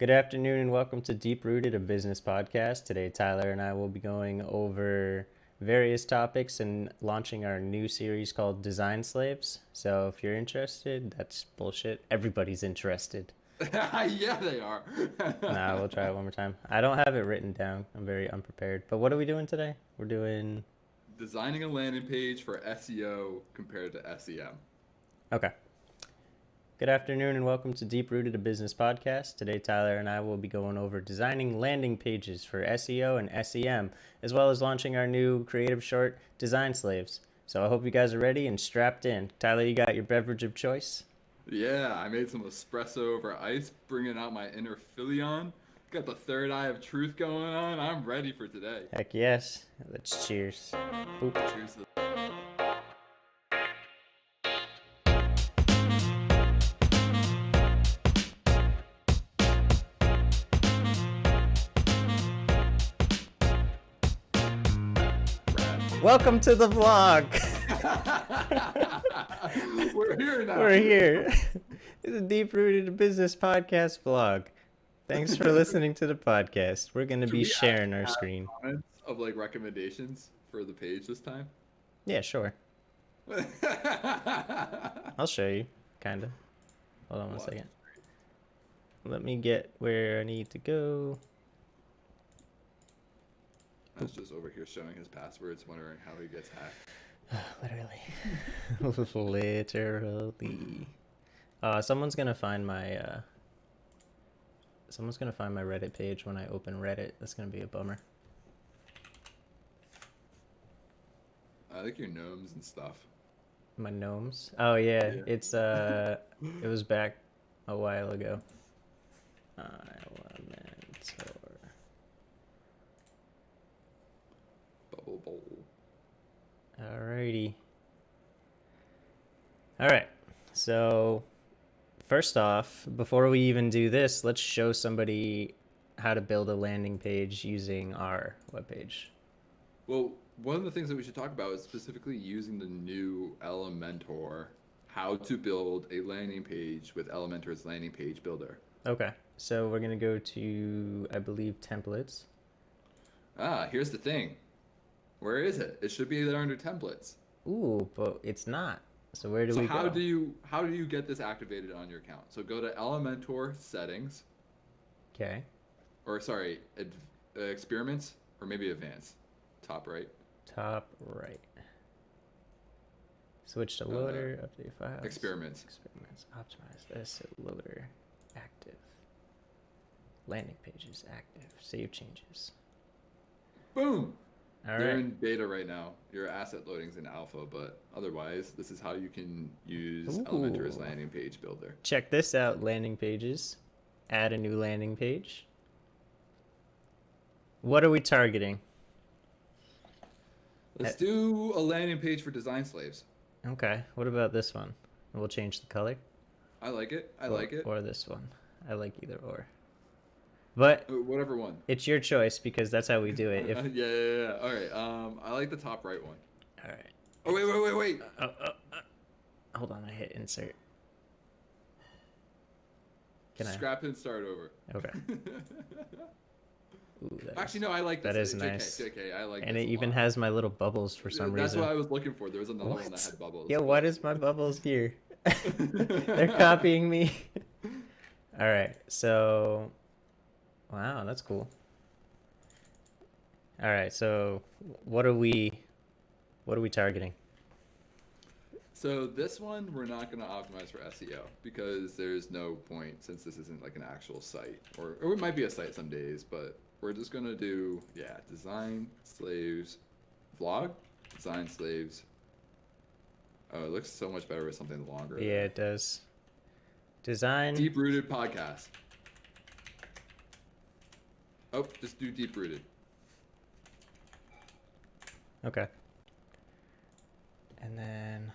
Good afternoon and welcome to Deep Rooted, a business podcast. Today, Tyler and I will be going over various topics and launching our new series called Design Slaves. So if you're interested, that's bullshit. Everybody's interested. Yeah, they are. Nah, we'll try it one more time. I don't have it written down. I'm very unprepared. But what are we doing today? We're doing... Designing a landing page for SEO compared to SEM. Okay. Good afternoon and welcome to Deep Rooted, a business podcast. Today, Tyler and I will be going over designing landing pages for SEO and SEM, as well as launching our new creative short, Design Slaves. So I hope you guys are ready and strapped in. Tyler, you got your beverage of choice? Yeah, I made some espresso over ice, bringing out my inner Philion. Got the third eye of truth going on. I'm ready for today. Heck yes. Let's cheers. Boop. Cheers to Brad. Welcome to the vlog. We're here now. We're here. It's a Deep Rooted Business Podcast vlog. Thanks for listening to the podcast. We're going to Should be we sharing our have screen. comments of like recommendations for the page this time? Yeah, sure. I'll show you, kind of. Hold on one Watch. second. Let me get where I need to go. I was just over here showing his passwords, wondering how he gets hacked. Literally. Literally. Someone's gonna find my Reddit page when I open Reddit. That's gonna be a bummer. I like your gnomes and stuff. My gnomes. Oh yeah, Yeah. it's it was back a while ago. Elementor. Bubble bowl. Alrighty. Alright. So first off, before we even do this, let's show somebody how to build a landing page using our webpage. Well, one of the things that we should talk about is specifically using the new Elementor, how to build a landing page with Elementor's landing page builder. Okay. So we're gonna go to, I believe, templates. Here's the thing. Where is it? It should be there under templates. Ooh, but it's not. So where do So we how go? do you get this activated on your account? So go to Elementor settings, Okay. or sorry, experiments, or maybe advanced, top right. Top right. Switch to loader, update files. Experiments. Experiments. Optimize asset loader. Active. Landing pages active. Save changes. Boom. All They're right. in beta right now. Your asset loading's in alpha, but otherwise, this is how you can use Elementor's Ooh. landing page builder. Check this out, landing pages. Add a new landing page. What are we targeting? Let's do a landing page for design slaves. Okay. What about this one? We'll change the color. I like it. I like it. Or this one. I like either or. But Whatever one. it's your choice because that's how we do it. If Yeah. All right. I like the top right one. all right. Oh wait. Hold on, I hit insert. Can I? Scrap and start over. Okay. Ooh, Actually, no. I like this. that is JK, nice. JK, I like And this it a even lot. has my little bubbles for some That's reason. what I was looking for. There was another one that What? had bubbles. Yeah, why is my bubbles here? They're copying me. All right, so wow, that's cool. All right, so what are we targeting? So this one we're not going to optimize for SEO because there's no point since this isn't like an actual site, or it might be a site some days, but we're just going to do design slaves vlog, design slaves. Oh, it looks so much better with something longer. Yeah, it does. Design. Deep rooted podcast. Oh, just do deep rooted. Okay. And then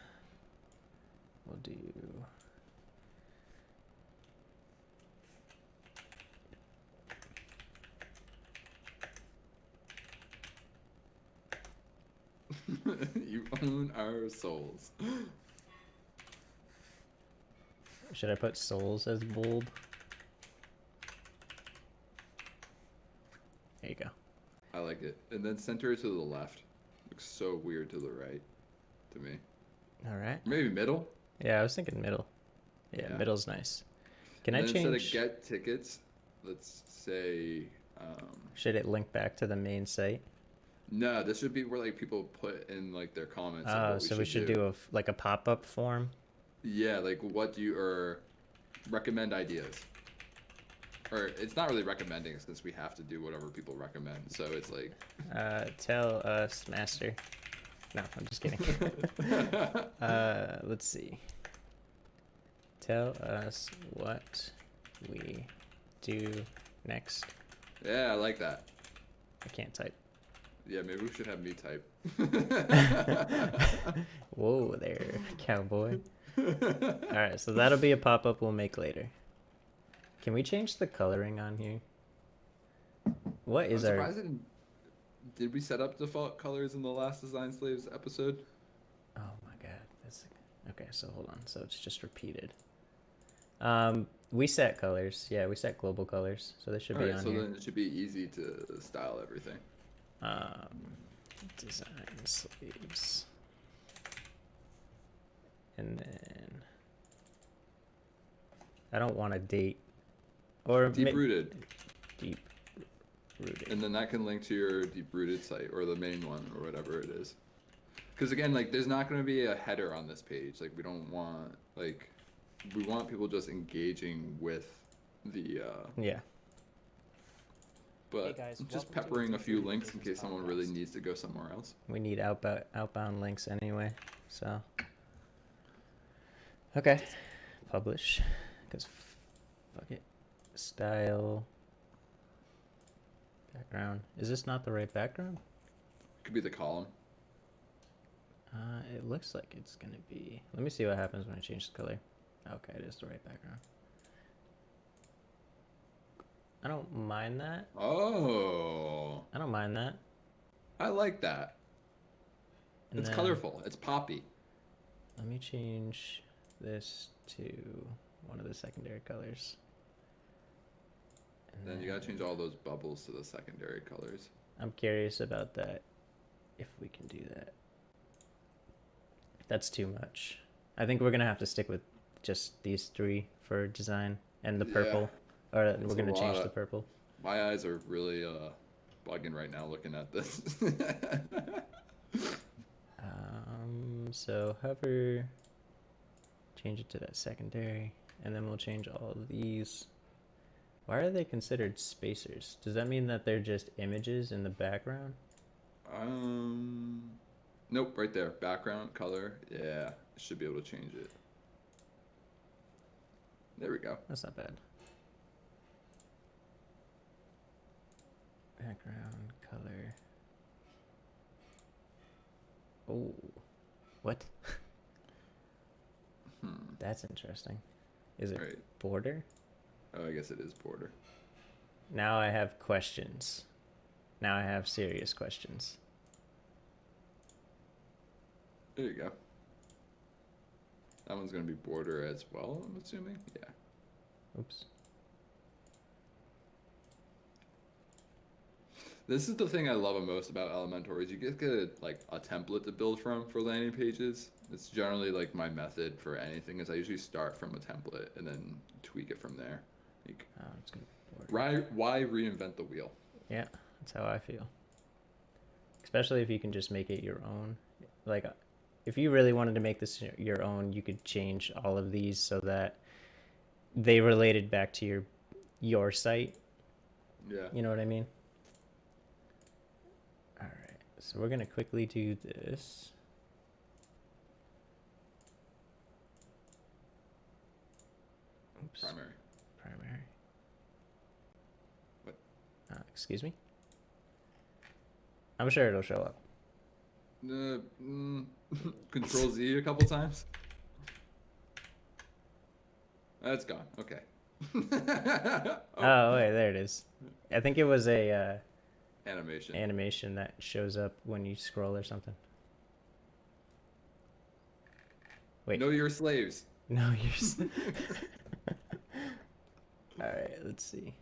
we'll do You own our souls. Should I put souls as bold? There you go. I like it. And then center it to the left. Looks so weird to the right to me. All right. Maybe middle? Yeah, I was thinking middle. Yeah, Yeah. middle's nice. Can And I then instead of change? get tickets, let's say Should it link back to the main site? no, this should be where like people put in like their comments of Oh, what so we should do like a pop-up form. Yeah, like what do you or recommend ideas. Or it's not really recommending since we have to do whatever people recommend. So it's like Tell us, master. No, I'm just kidding. Let's see. Tell us what we do next. yeah, I like that. I can't type. Yeah, maybe we should have me type. Whoa there, cowboy. Alright, so that'll be a pop-up we'll make later. Can we change the coloring on here? What is I'm our... surprised did we set up default colors in the last Design Slaves episode? Oh my god, that's... Okay, so hold on. So it's just repeated. We set colors. Yeah, we set global colors. So they should be on so here. then it should be easy to style everything. Design sleeves. And then... I don't want a date. Or Deep rooted. Deep rooted. And then that can link to your deep rooted site or the main one or whatever it is. Because again, like there's not going to be a header on this page. Like we don't want like we want people just engaging with the Yeah. but Hey guys, just welcome to peppering the a few Deep links in Business case someone really Podcast. needs to go somewhere else. We need outbound links anyway. So okay. Publish. Because fuck it. Style. Background. Is this not the right background? Could be the column. It looks like it's gonna be. Let me see what happens when I change the color. Okay, it is the right background. I don't mind that. Oh, I don't mind that. I like that. And It's then colorful. It's poppy. Let me change this to one of the secondary colors. And Then you gotta change all those bubbles to the secondary colors. I'm curious about that. If we can do that. That's too much. I think we're gonna have to stick with just these three for design and the Yeah. purple. Or It's we're a gonna change lot. the purple. My eyes are really bugging right now looking at this. So hover, change it to that secondary, and then we'll change all of these. Why are they considered spacers? Does that mean that they're just images in the background? Nope, right there. Background, color. Yeah, should be able to change it. There we go. That's not bad. Background, color. Oh, what? That's interesting. Is it Right. border? Oh, I guess it is border. Now I have questions. Now I have serious questions. There you go. That one's gonna be border as well, I'm assuming. Yeah. Oops. This is the thing I love most about Elementor is you get like a template to build from for landing pages. It's generally like my method for anything is I usually start from a template and then tweak it from there. Like, Oh, it's gonna be border. why reinvent the wheel? Yeah, that's how I feel. Especially if you can just make it your own. Like, if you really wanted to make this your own, you could change all of these so that they related back to your site. Yeah. You know what I mean? All right, so we're gonna quickly do this. Oops. Primary. Primary. What? Excuse me? I'm sure it'll show up. Control Z a couple times. That's gone. Okay. Oh, wait, there it is. I think it was a Animation. animation that shows up when you scroll or something. Wait. Know your slaves. No, you're... All right, let's see.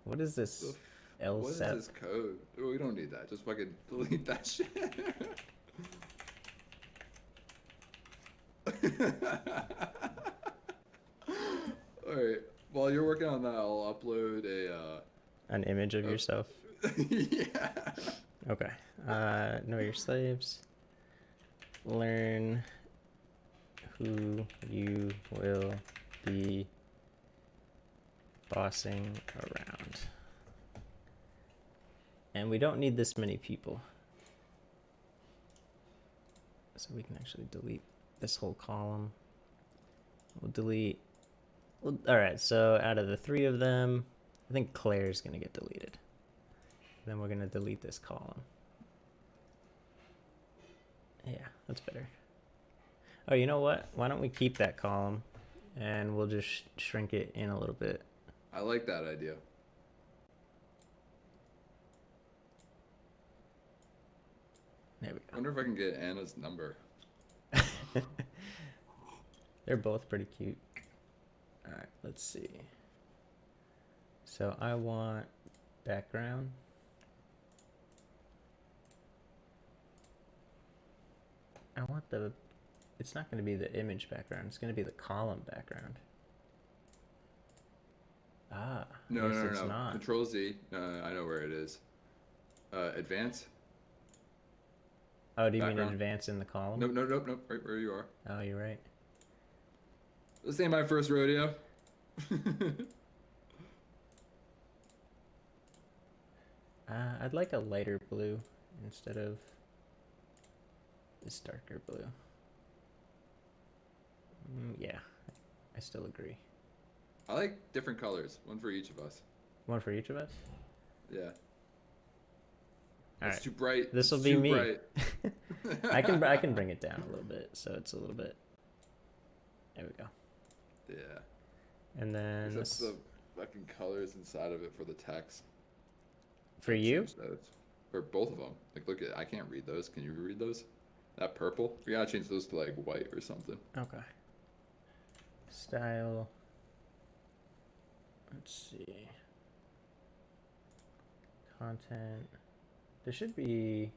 What is this? What is L7. this code? Oh, we don't need that. Just fucking delete that shit. Alright. While you're working on that, I'll upload a An image of yourself. yeah. Okay. Know your slaves. Learn who you will be bossing around. And we don't need this many people. So we can actually delete this whole column. We'll delete. Well, all right, so out of the 3 of them, I think Claire's going to get deleted. Then we're going to delete this column. Yeah, that's better. Oh, you know what? Why don't we keep that column and we'll just shrink it in a little bit. I like that idea. There we I wonder if I can get Anna's number. go. They're both pretty cute. All right, let's see. So I want background. I want the, it's not going to be the image background. It's going to be the column background. Ah, No, yes, no, no, it's no. not. Control Z. I know where it is. Advance. Oh, do you mean Background. advance in the column? Nope, nope, nope, nope. Right where you are. Oh, you're right. This ain't my first rodeo. I'd like a lighter blue instead of this darker blue. Yeah, I still agree. I like different colors. One for each of us. One for each of us? Yeah. All It's right. too bright. This will It's be too me. bright. I can bring it down a little bit so it's a little bit. There we go. Yeah. And then Except the fucking colors inside of it for the text. for you? Change those. For both of them. Like, look at. I can't read those. Can you read those? That purple. We gotta change those to like white or something. Okay. Style. Let's see. Content. There should be.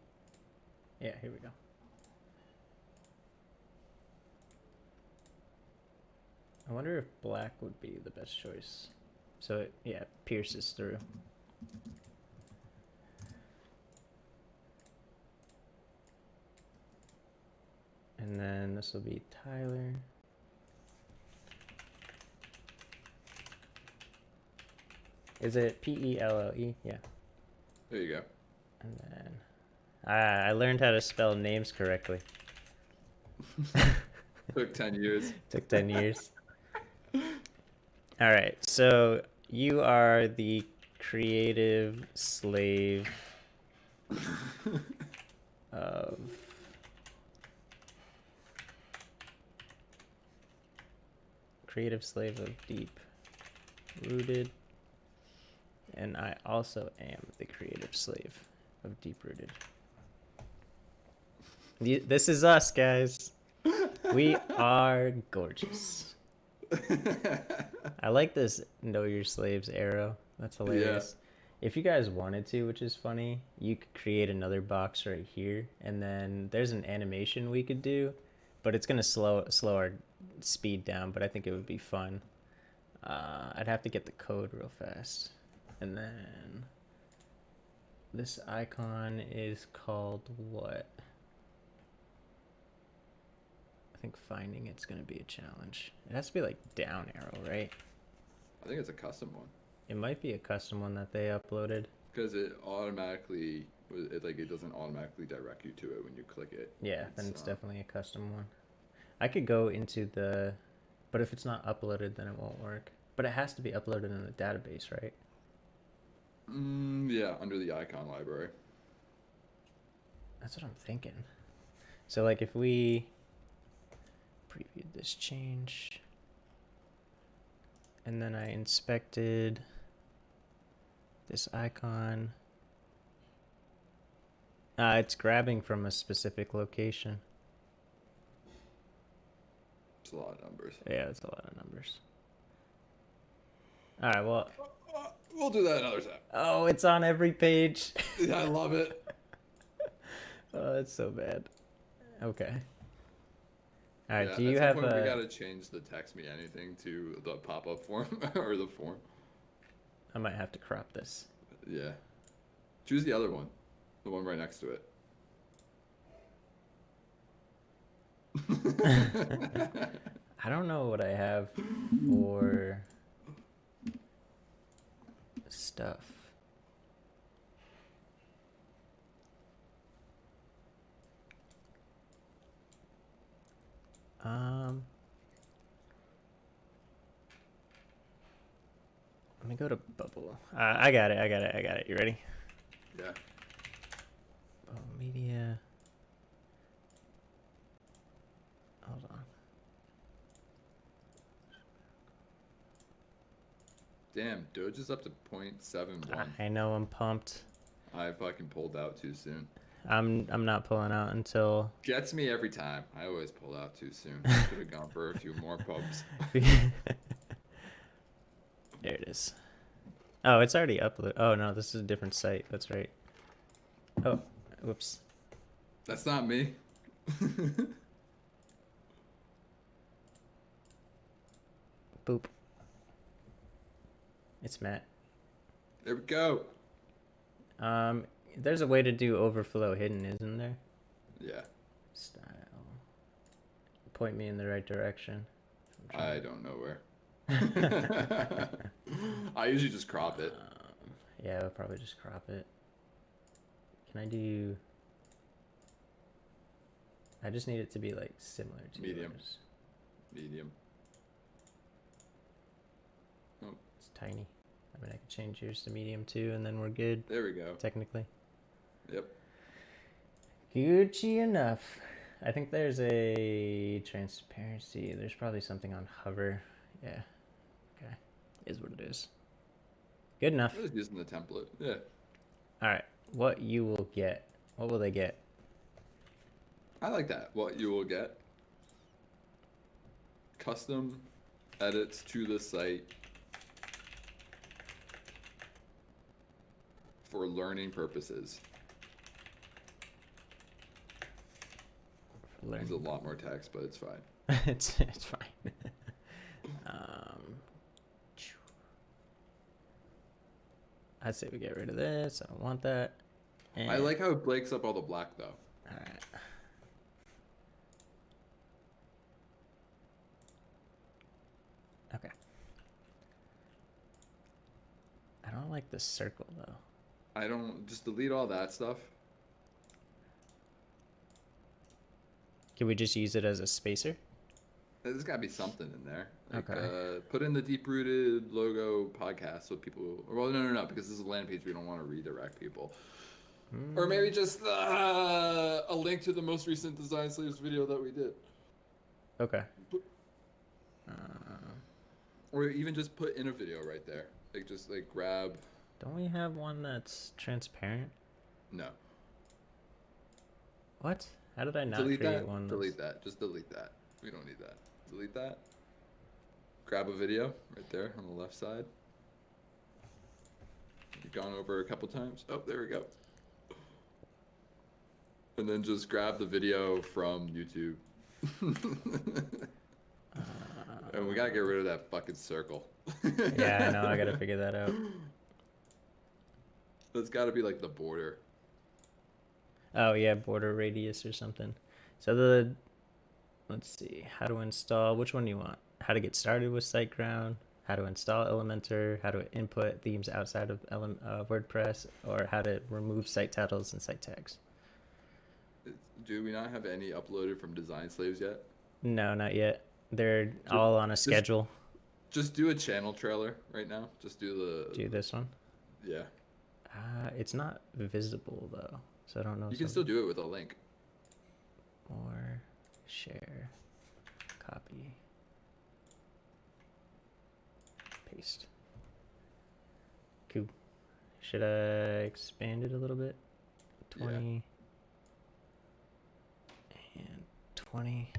Yeah, here we go. I wonder if black would be the best choice. So it, yeah, pierces through. And then this will be Tyler. Is it P-E-L-L-E? Yeah. There you go. And then I learned how to spell names correctly. Took 10 years. Took 10 years. All right. So you are the creative slave of Deep Rooted. And I also am the creative slave of Deep Rooted. This is us, guys. We are gorgeous. I like this know your slaves arrow. That's hilarious. If you guys wanted to, which is funny, you could create another box right here, and then there's an animation we could do, but it's gonna slow our speed down, but I think it would be fun. I'd have to get the code real fast. And then this icon is called what? I think finding it's going to be a challenge. It has to be like down arrow, right? I think it's a custom one. It might be a custom one that they uploaded. Because it automatically, it doesn't automatically direct you to it when you click it. Yeah, then it's definitely a custom one. I could go into the, but if it's not uploaded, then it won't work. But it has to be uploaded in the database, right? Yeah, under the icon library. That's what I'm thinking. So like if we previewed this change and then I inspected this icon, it's grabbing from a specific location. It's a lot of numbers. Yeah, it's a lot of numbers. All right, well, We'll do that another time. Oh, it's on every page. I love it. Oh, that's so bad. Okay. All right. Yeah, Do you at have some point we a? gotta change the text me anything to the pop-up form or the form. I might have to crop this. Yeah. Choose the other one, the one right next to it. I don't know what I have for stuff. Let me go to bubble. I got it. I got it. I got it. You ready? Yeah. Oh, media. Hold on. Damn, Doge is up to 0.71. I know I'm pumped. I fucking pulled out too soon. I'm not pulling out until Gets me every time. I always pull out too soon. Could have gone for a few more pubs. There it is. Oh, it's already uploaded. Oh no, this is a different site. That's right. Oh, whoops. That's not me. Boop. It's Matt. There we go. There's a way to do overflow hidden, isn't there? Yeah. Style. Point me in the right direction. I don't know where. I usually just crop it. Yeah, I'll probably just crop it. Can I do... I just need it to be like similar to Medium. yours. Medium. Oh, It's tiny. I mean, I could change yours to medium too, and then we're good, there we go. technically. Yep. Gucci enough. I think there's a transparency. There's probably something on hover. Yeah. Okay. Is what it is. Good enough. I'm just using the template. Yeah. All right. What you will get. What will they get? I like that. What you will get. Custom edits to the site for learning purposes. There's a lot more text, but it's fine. it's fine. I'd say we get rid of this. I don't want that. And I like how it breaks up all the black though. all right. Okay. I don't like the circle though. I don't just delete all that stuff. Can we just use it as a spacer? There's got to be something in there. Like, Okay. put in the deep rooted logo podcast so people. Well, no, because this is a landing page. We don't want to redirect people. Or maybe just a link to the most recent Design Slaves video that we did. Okay. Or even just put in a video right there. Like just like grab. Don't we have one that's transparent? No. What? How did I not Delete create that. one? Delete that. Just delete that. We don't need that. Delete that. Grab a video right there on the left side. You've gone over a couple times. Oh, there we go. And then just grab the video from YouTube. And we gotta get rid of that fucking circle. Yeah, I know. I gotta figure that out. That's gotta be like the border. Oh yeah, border radius or something. So let's see, how to install. Which one do you want? How to get started with SiteGround? How to install Elementor? How to input themes outside of WordPress? Or how to remove site titles and site tags? Do we not have any uploaded from Design Slaves yet? No, not yet. They're all on a schedule. Just do a channel trailer right now. Just do Do this one. Yeah. It's not visible though, so I don't know. You can still do it with a link. Or share, copy, paste. Cool. Should I expand it a little bit? 20 and 20.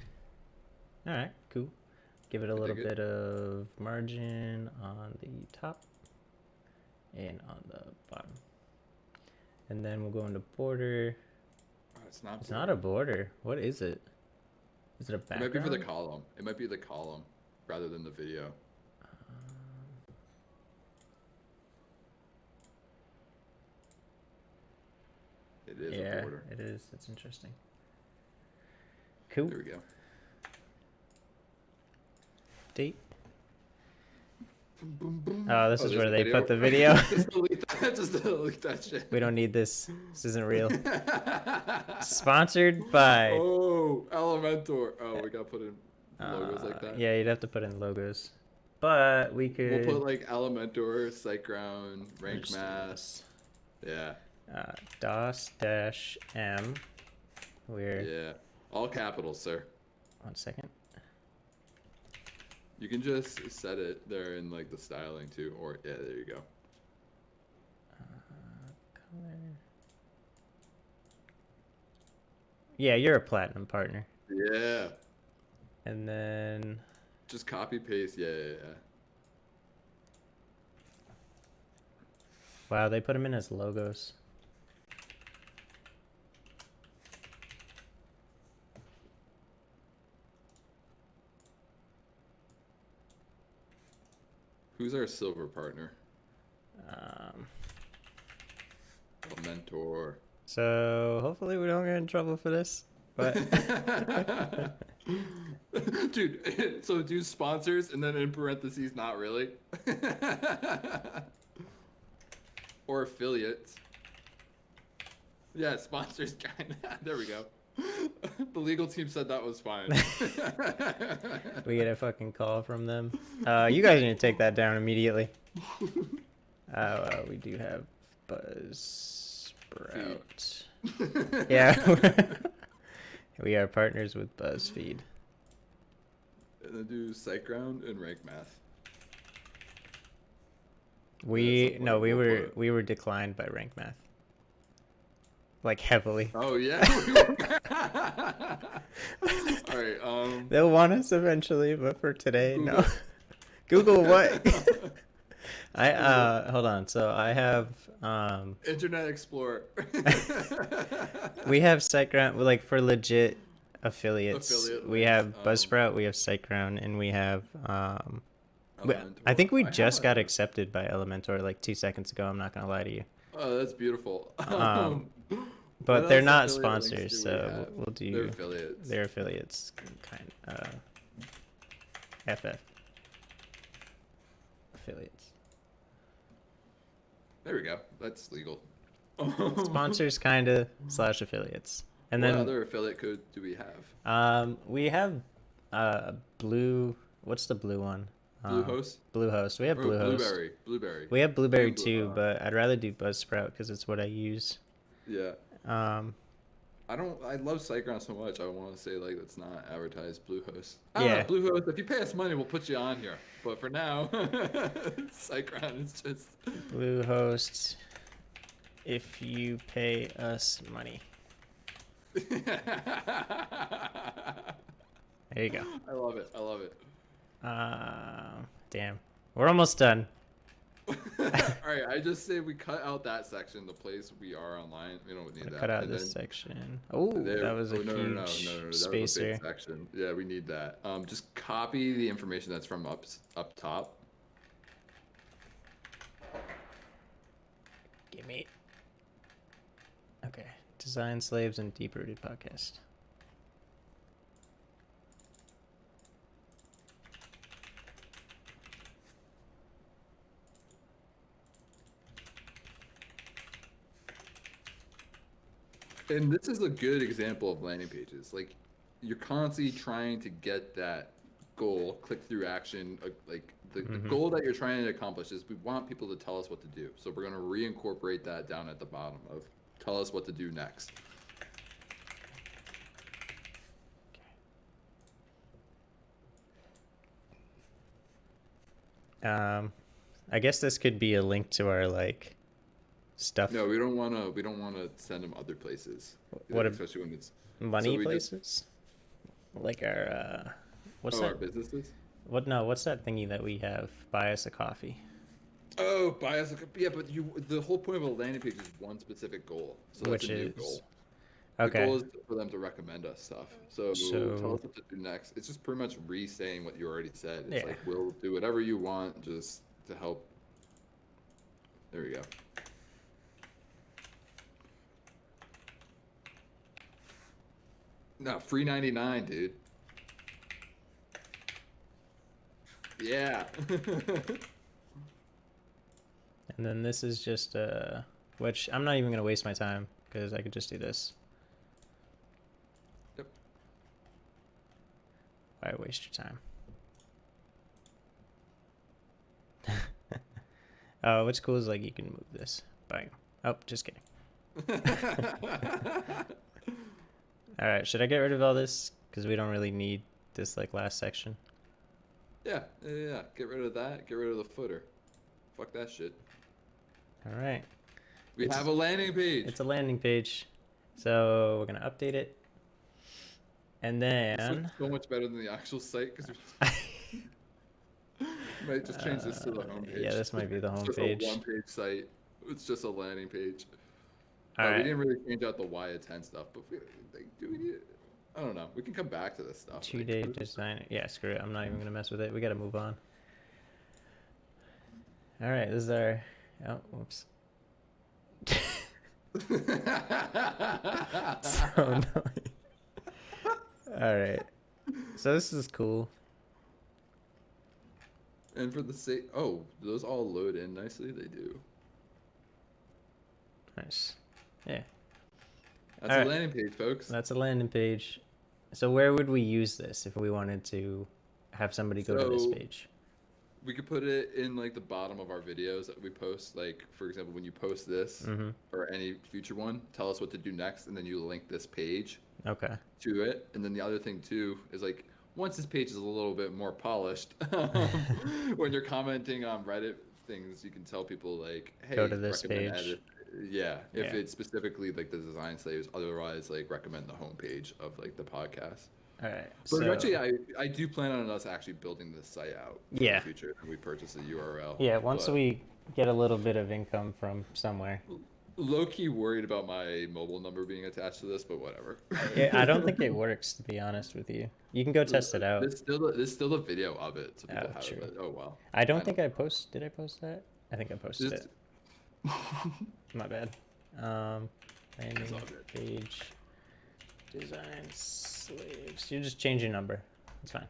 All right, cool. Give it a little bit of margin on the top and on the bottom. And then we'll go into border. Oh, it's not. It's not a border. What is it? Is it a It background? might be for the column. It might be the column rather than the video. It is a border. It is. That's interesting. Cool. There we go. Date. Boom, boom, boom. Oh, this is there's where the they video. put the video. Just delete that shit. We don't need this. This isn't real. Sponsored by. Oh, Elementor. Oh, we gotta put in logos like that. Yeah, you'd have to put in logos. But we could. We'll put like Elementor, SiteGround, Rank Math. Yeah. DOS-M. We're. Yeah. All capitals, sir. 1 second. You can just set it there in like the styling too, or yeah, there you go. Color. Yeah, you're a platinum partner. Yeah. And then. Just copy paste. Yeah. Wow, they put them in as logos. Who's our silver partner? Um, Elementor. so hopefully we don't get in trouble for this. But Dude, so do sponsors and then in parentheses, not really. Or affiliates. Yeah, sponsors kind of. There we go. The legal team said that was fine. we get a fucking call from them. You guys need to take that down immediately. We do have Buzzsprout. Yeah. We are partners with BuzzFeed. And then do SiteGround and Rank Math. We were declined by Rank Math. Like heavily. Oh yeah. All right. They'll want us eventually, but for today, Google. No. Google what? Hold on. So I have Internet Explorer. We have SiteGround, like for legit affiliates. We have Buzzsprout, we have SiteGround, and we have I think we just got accepted by Elementor like 2 seconds ago. I'm not gonna lie to you. Oh, that's beautiful. But they're not sponsors, so we'll do. They're affiliates. They're affiliates, kind FF affiliates. There we go. That's legal. Sponsors, kinda / affiliates. And what then other affiliate code do we have? We have blue. What's the blue one? Bluehost. Bluehost. We have Bluehost. Blueberry. We have Blueberry too, but I'd rather do Buzzsprout because it's what I use. Yeah. I love SiteGround so much. I want to say like let's not advertise Bluehost. Yeah. Bluehost. If you pay us money, we'll put you on here. But for now, SiteGround is just Bluehost. If you pay us money. There you go. I love it. Damn. We're almost done. All right, I just say we cut out that section, the place we are online. We don't need that. Cut out this section. Oh, that was a huge spacer. That was a big section. Yeah, we need that. Just copy the information that's from up top. Gimme. Okay. Design Slaves and Deep Rooted Podcast. And this is a good example of landing pages. Like, you're constantly trying to get that goal, click-through action. Like, the goal that you're trying to accomplish is we want people to tell us what to do. So we're going to reincorporate that down at the bottom of tell us what to do next. I guess this could be a link to our like stuff. No, we don't want to send them other places. What especially when it's money places? Like our what's that? Our businesses? What's that thingy that we have? Buy us a coffee. Oh, bias. Yeah, but the whole point of a landing page is one specific goal. So that's Which a new is goal. The okay. goal is for them to recommend us stuff. So tell So us what to do next. It's just pretty much re-saying what you already said. It's yeah. like we'll do whatever you want just to help. There we go. No, free 99, dude. Yeah. And then this is just which I'm not even gonna waste my time because I could just do this. Yep. Why waste your time? What's cool is like you can move this. Bang. Oh, just kidding. All right, should I get rid of all this because we don't really need this like last section? Yeah. Get rid of that. Get rid of the footer. Fuck that shit. All right. We have a landing page. It's a landing page, so we're gonna update it, and This then looks so much better than the actual site because we might just change this to the home page. Yeah, this might be the home It's page. just a one-page site. It's just a landing page. All We right. didn't really change out the Y10 stuff, but do we need it? I don't know. We can come back to this stuff. 2-day design. Yeah, screw it. I'm not even gonna mess with it. We gotta move on. All right, this is our. Oh, whoops. So annoying. All right. So this is cool. And for the sake, oh, do those all load in nicely? They do. Nice. Yeah. That's All a right. landing page, folks. That's a landing page. So where would we use this if we wanted to have somebody go to this So- page? We could put it in like the bottom of our videos that we post. Like, for example, when you post this Mm-hmm. or any future one, tell us what to do next, and then you link this page Okay. to it. And then the other thing too is like once this page is a little bit more polished, when you're commenting on Reddit things, you can tell people like, "Hey, Go to this recommend page." edit. Yeah, if Yeah. it's specifically like the design slaves, otherwise like recommend the homepage of like the podcast. All right. But So eventually, I do plan on us actually building this site out in Yeah. the future, and we purchase a URL. yeah, once But we get a little bit of income from somewhere. low key worried about my mobile number being attached to this, but whatever. Yeah, I don't think it works to be honest with you. You can go test it out. There's still a video of it, so people Oh, have true. it. But, oh well. I don't I think I post. Did I post that? I think I posted Just- it. My bad. Landing It's all good. page design slaves. You just change your number. It's fine.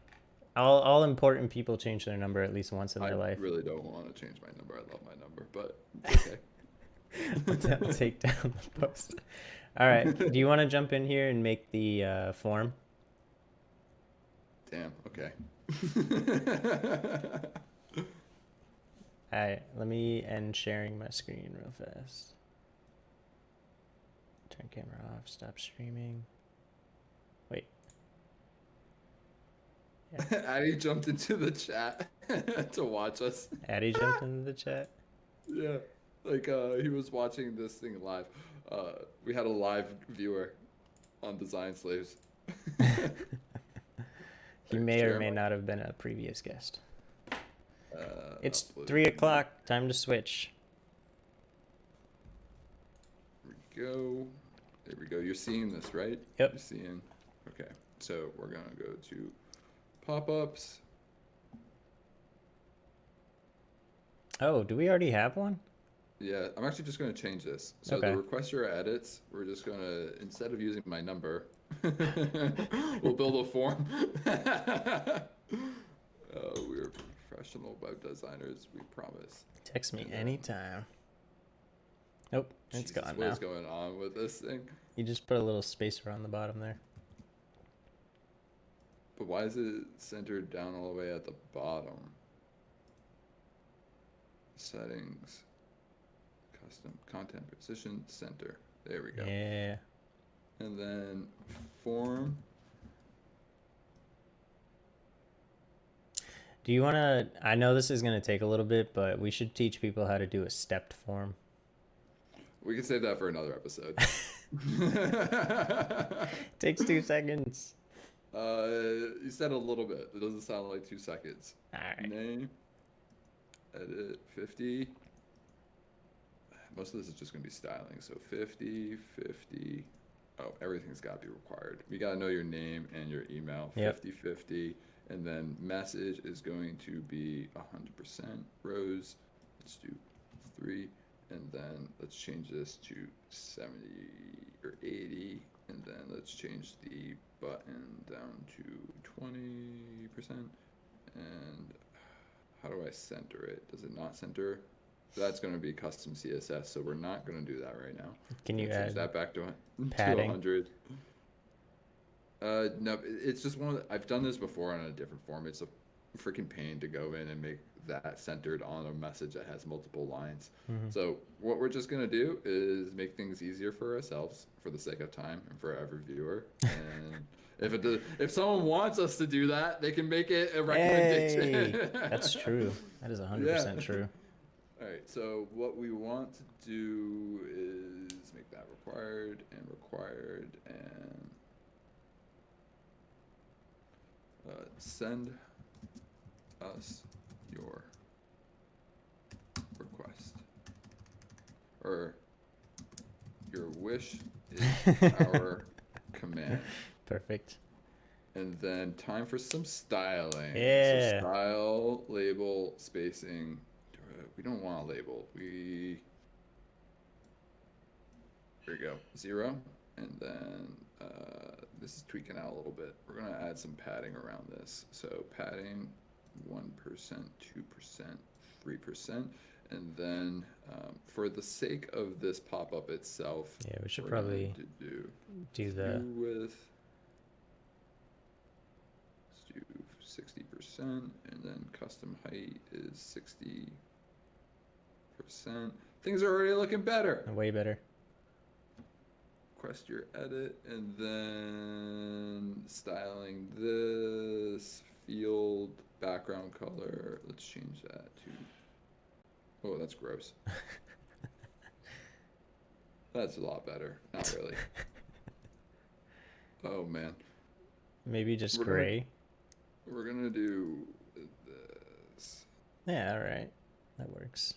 All important people change their number at least once in I their life. really don't want to change my number. I love my number, but it's okay. I'll take down the post. All right. Do you want to jump in here and make the form? Damn. Okay. All right. Let me end sharing my screen real fast. Turn camera off. Stop streaming. Wait. Addie jumped into the chat to watch us. Addie jumped into the chat. Yeah, like he was watching this thing live. We had a live viewer on Design Slaves. He may or may Jeremiah. not have been a previous guest. It's Upload. 3 o'clock. Time to switch. There we go. There we go. You're seeing this, right? Yep. You're seeing. Okay, so we're gonna go to pop-ups. Oh, do we already have one? Yeah, I'm actually just gonna change this. So Okay. the request your edits, we're just gonna, instead of using my number, we'll build a form. We're professional web designers, we promise. Text me And then- anytime. Nope, it's Jesus, gone what now. is going on with this thing? You just put a little spacer on the bottom there. But why is it centered down all the way at the bottom? Settings, custom content position, center. There we go. Yeah. And then form. Do you want to? I know this is going to take a little bit, but we should teach people how to do a stepped form. We can save that for another episode. Takes 2 seconds. You said a little bit. It doesn't sound like 2 seconds. All right. Name, edit 50. Most of this is just going to be styling. So 50, 50. Oh, everything's got to be required. We got to know your name and your email. Yep. 50, 50. And then message is going to be 100% rows. Let's do 3. And then let's change this to 70 or 80. And then let's change the button down to 20%. And how do I center it? Does it not center? That's going to be custom CSS, so we're not going to do that right now. Can you change add that back to padding? 100? No, it's just one of the, I've done this before on a different form. It's a freaking pain to go in and make that centered on a message that has multiple lines. So what we're just going to do is make things easier for ourselves for the sake of time and for every viewer. And if someone wants us to do that, they can make it a recommendation. Hey, that's true. That is 100% true. All right, so what we want to do is make that required and send us your request, or your wish is our command. Perfect. And then time for some styling. Yeah. So style, label, spacing. We don't want a label. Here we go, 0. And then this is tweaking out a little bit. We're gonna add some padding around this. So padding 1%, 2%, 3. And then for the sake of this pop-up itself, yeah, we should probably do the with, let's do 60%, and then custom height is 60%. Things are already looking better. way better. Request your edit, and then styling this field background color. Let's change that to, oh, that's gross. That's a lot better. Not really. Oh man. Maybe just gray. We're gonna do this. Yeah, all right. That works.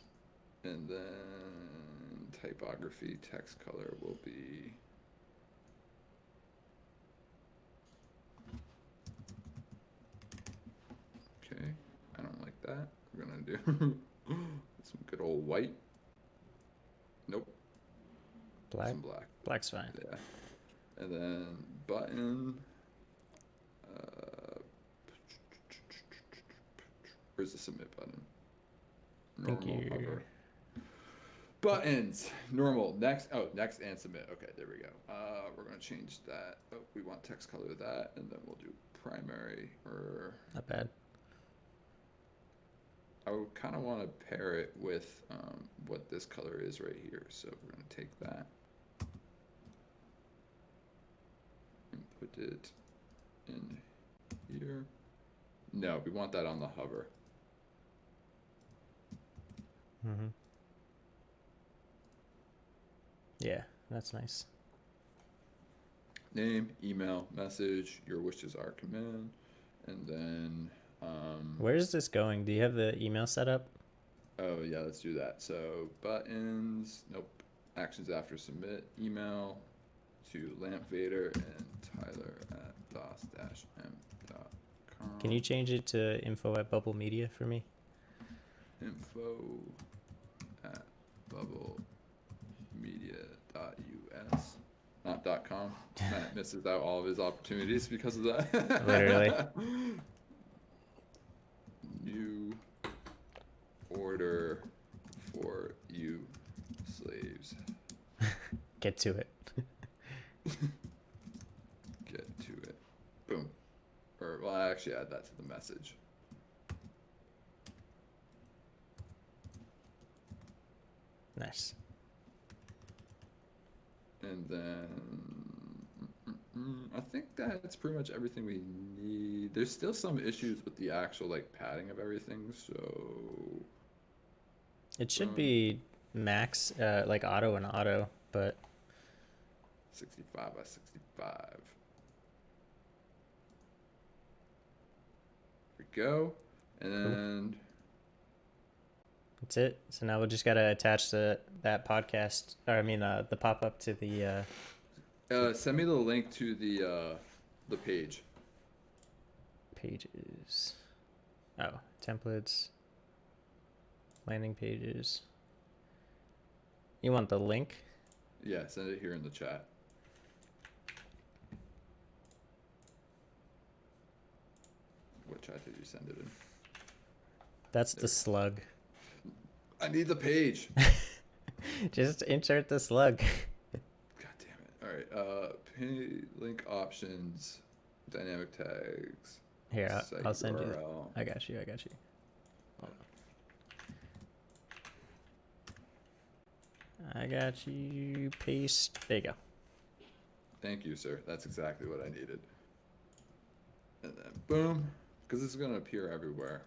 And then typography, text color will be okay. I don't like that. We're gonna do some good old white. Nope. Black. Some black. Black's fine. Yeah. And then button. Where's the submit button? Normal hover. Buttons, normal, next and submit. Okay, there we go. We're gonna change that. Oh, we want text color that, and then we'll do primary, or Not bad. I would kind of want to pair it with what this color is right here. So we're gonna take that and put it in here. No, we want that on the hover. Yeah, that's nice. Name, email, message, your wishes are command, and then where is this going? Do you have the email set up? oh yeah, let's do that. So buttons, nope, actions after submit, email to lampvader and Tyler at dos-m.com. Can you change it to info@Bubble Media for me? info@bubblemedia.us, not .com. Matt misses out all of his opportunities because of that. Literally. New order for you slaves. Get to it. Get to it. Boom. Or, well, I actually add that to the message. Nice. And then I think that's pretty much everything we need. There's still some issues with the actual like padding of everything, so It should be max, like auto and auto, but 65 by 65. There we go. And That's it. So now we just gotta attach that podcast, or I mean, the pop up to the Send me the link to the page. pages. Oh, templates, landing pages. You want the link? Yeah, send it here in the chat. What chat did you send it in? That's the slug. I need the page. Just insert the slug. God damn it. All right. Link options, dynamic tags. Here, I'll send you. URL. I got you. I got you. Paste. There you go. Thank you, sir. That's exactly what I needed. And then boom, because it's going to appear everywhere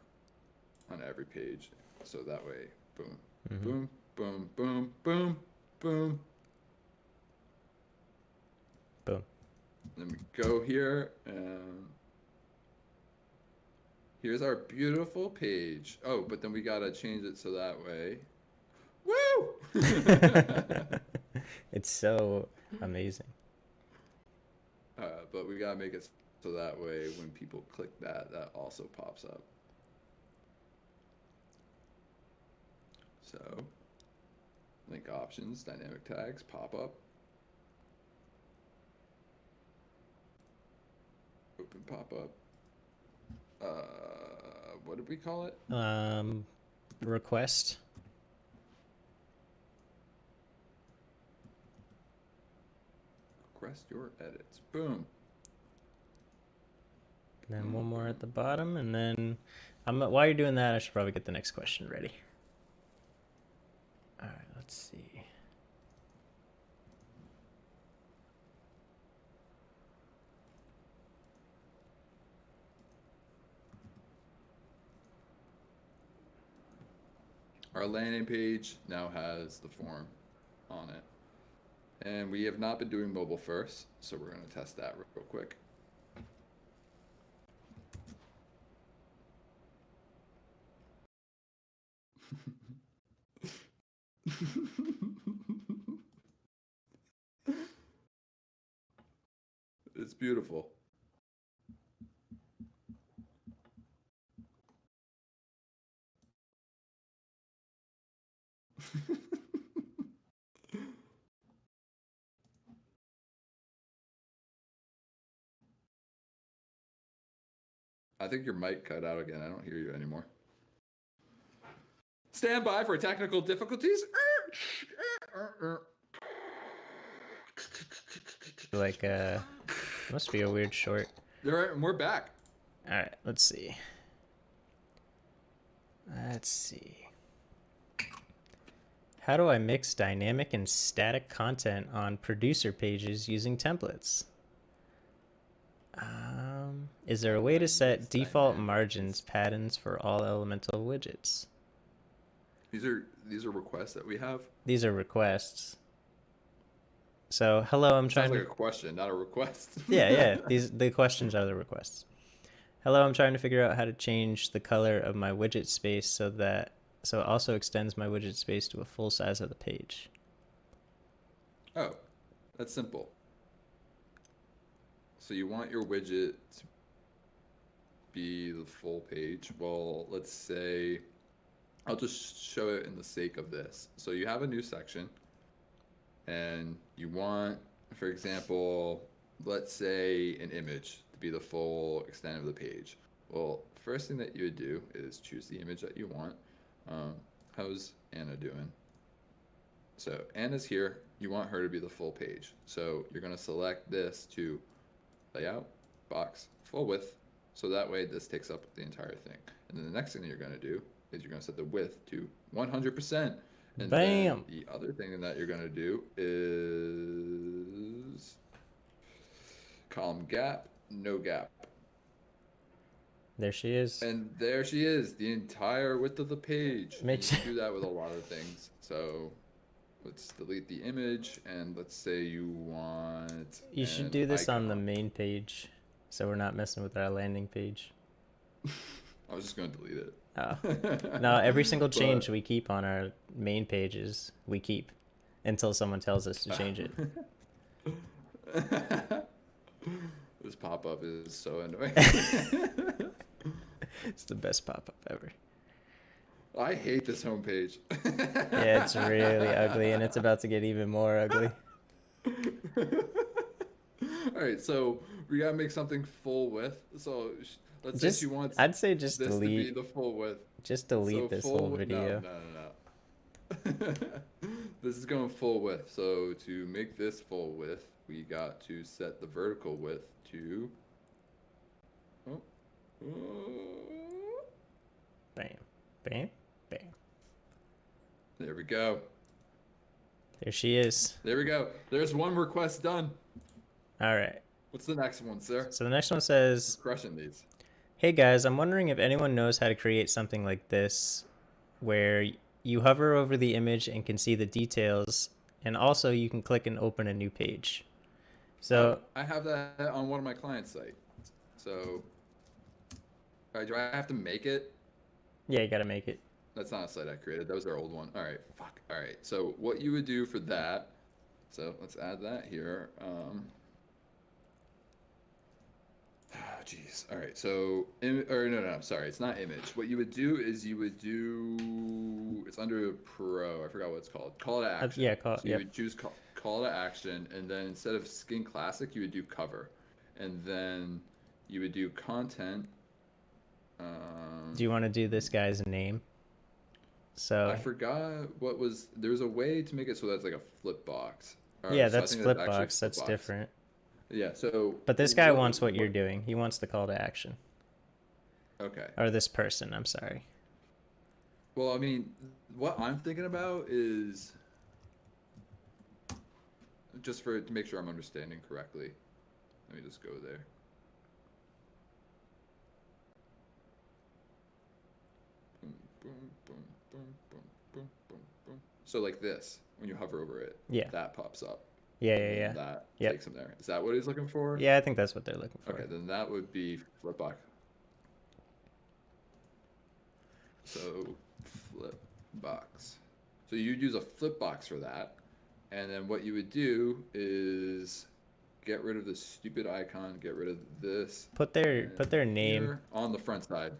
on every page. So that way, boom, boom, boom, boom, boom, boom. Boom. Then we go here and here's our beautiful page. Oh, but then we got to change it so that way. Woo! It's so amazing. But we gotta make it so that way when people click that, that also pops up. So, link options, dynamic tags, pop up. Open pop up. What did we call it? Request. Request your edits. Boom. And then one more at the bottom, and then while you're doing that, I should probably get the next question ready. All right, let's see. Our landing page now has the form on it. And we have not been doing mobile first, so we're going to test that real quick. It's beautiful. I think your mic cut out again. I don't hear you anymore. Stand by for technical difficulties. Like, must be a weird short. We're back. All right, let's see. Let's see. How do I mix dynamic and static content on producer pages using templates? Is there a way to set default margins patterns for all Elementor widgets? These are requests that we have. These are requests. So, hello, I'm trying Sounds like a question, not a request. yeah. The questions are the requests. Hello, I'm trying to figure out how to change the color of my widget space so it also extends my widget space to a full size of the page. Oh, that's simple. So you want your widget to be the full page. Well, let's say, I'll just show it in the sake of this. So you have a new section and you want, for example, let's say an image to be the full extent of the page. Well, first thing that you would do is choose the image that you want. How's Anna doing? So Anna's here. You want her to be the full page. So you're going to select this to layout, box, full width. So that way this takes up the entire thing. And then the next thing that you're going to do is you're going to set the width to 100%. And Bam! then the other thing that you're going to do is column gap, no gap. There she is. And there she is, the entire width of the page. You can do that with a lot of things. So let's delete the image and let's say you want. You should do this on the main page so we're not messing with our landing page. I was just gonna delete it. Oh. No, every single change But we keep on our main pages, we keep until someone tells us to change it. this pop-up is so annoying. It's the best pop-up ever. I hate this homepage. Yeah, it's really ugly, and it's about to get even more ugly. All right, so we gotta make something full width. So let's say she wants I'd say just this to be delete, the full width. just delete So this full whole width. No, video. no, no, no. This is going full width. So to make this full width, we got to set the vertical width to. Oh. Bam, bam, bam. There we go. There she is. There we go. There's one request done. All right. What's the next one, sir? So the next one says, Crushing these. "Hey guys, I'm wondering if anyone knows how to create something like this, where you hover over the image and can see the details, and also you can click and open a new page." So I have that on one of my client sites. So, all right, do I have to make it? yeah, you gotta make it. That's not a site I created. That was our old one. All right, fuck. All right. So what you would do for that? So let's add that here. Jeez. All right. So, no. Sorry, it's not image. What you would do is you would do. It's under Pro. I forgot what it's called. Call to action. Yeah, call. So you Yep. would choose call to action, and then instead of Skin Classic, you would do cover, and then you would do content. Do you want to do this guy's name? So I forgot what was. There's a way to make it so that's like a flip box. yeah, So I that's think flip actually box. flip That's box. different. Yeah. So. But this guy wants what you're doing. He wants the call to action. Okay. Or this person. I'm sorry. Well, I mean, what I'm thinking about is just to make sure I'm understanding correctly. Let me just go there. Boom, boom, boom, boom, boom, boom, boom, boom. So like this, when you hover over it, Yeah. that pops up. Yeah, and yeah. That Yep. takes him there. Is that what he's looking for? Yeah, I think that's what they're looking for. Okay, then that would be flip box. So flip box. So you'd use a flip box for that, and then what you would do is get rid of the stupid icon, get rid of this. Put their name. Here on the front side.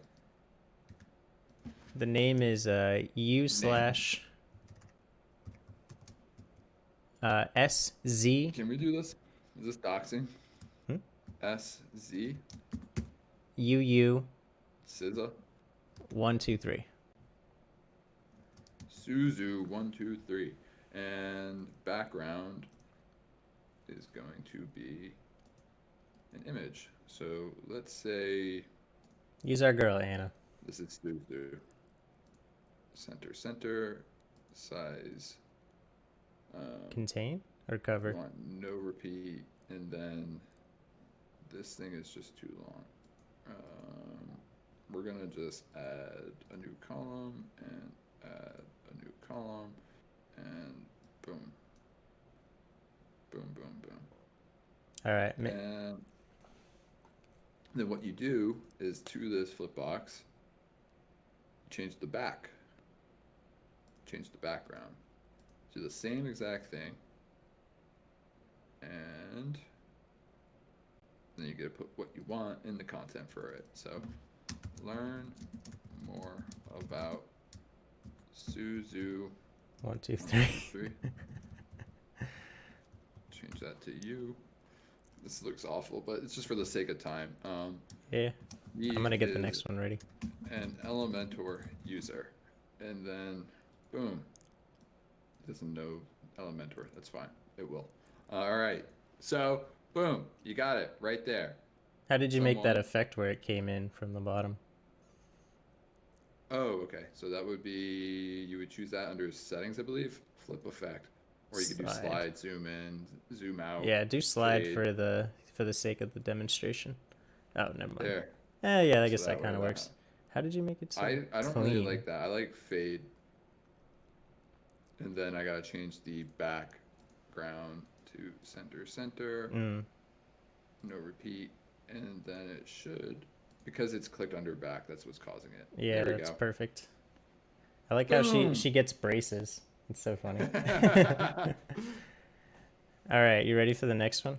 The name is u slash SZ. Can we do this? Is this doxing? Hmm? SZ UU SZA 123. Suzu 123, and background is going to be an image. So let's say Use our girl Anna. this is Suzu. Center, size. Contain or We cover? want no repeat, and then this thing is just too long. We're gonna just add a new column and add a new column, and boom, boom, boom, boom. All right. And then what you do is to this flip box, change the back, change the background. Do the same exact thing, and then you get to put what you want in the content for it. So learn more about Suzu 123. 3. Change that to you. This looks awful, but it's just for the sake of time. Yeah. He I'm gonna get the is next one ready. an Elementor user, and then boom. It doesn't know Elementor. That's fine. It will. All right. So boom, you got it right there. How did you make that Someone- effect where it came in from the bottom? Oh, okay. So that would be, you would choose that under settings, I believe. Flip effect, or you could do Slide. slide, zoom in, zoom out. Yeah, do slide fade. for the sake of the demonstration. Oh, never mind. There. Yeah, I So guess that way kind of works. How did you make it so I don't clean? really like that. I like fade. And then I gotta change the background to center, Mm. no repeat, and then it should because it's clicked under back, that's what's causing it. Yeah, There we that's go. perfect. I like how Boom. she gets braces. It's so funny. All right, you ready for the next one?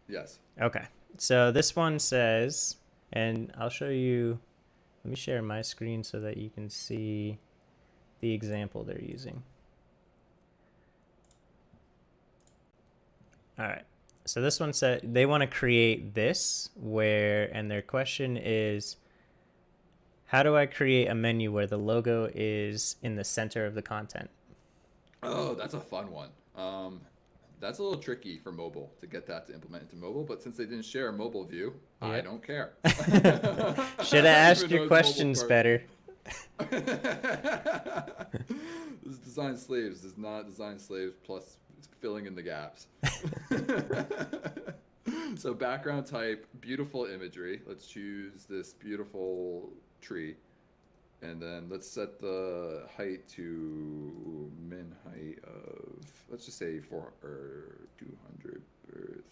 Yes. Okay. So this one says, and I'll show you, let me share my screen so that you can see the example they're using. All right. So this one said they want to create this where, and their question is, how do I create a menu where the logo is in the center of the content? Oh, that's a fun one. That's a little tricky for mobile to get that to implement into mobile, but since they didn't share a mobile view, I Yeah. don't care. Should have asked Even your though it's mobile questions first. better. This is design slaves does not design slaves plus filling in the gaps. So background type, beautiful imagery. Let's choose this beautiful tree. And then let's set the height to min height of, let's just say 4 or 200 or